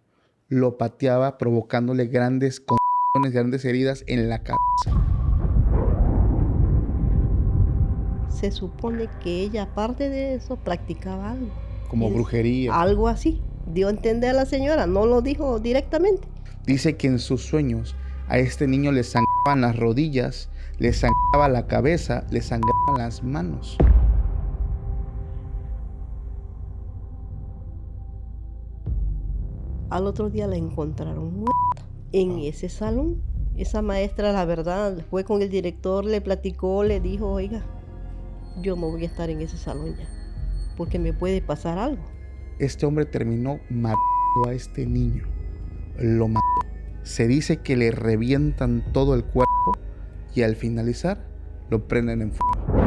Lo pateaba provocándole grandes contusiones, grandes heridas en la cabeza. Se supone que ella, aparte de eso, practicaba algo. Como brujería. Algo así. Dio a entender a la señora, no lo dijo directamente. Dice que en sus sueños a este niño le sangraban las rodillas, le sangraba la cabeza, le sangraban las manos. Al otro día la encontraron muerta en ese salón. Esa maestra, la verdad, fue con el director, le platicó, le dijo, oiga, yo no voy a estar en ese salón ya, porque me puede pasar algo. Este hombre terminó matando a este niño. Lo mató. Se dice que le revientan todo el cuerpo y al finalizar lo prenden en fuego.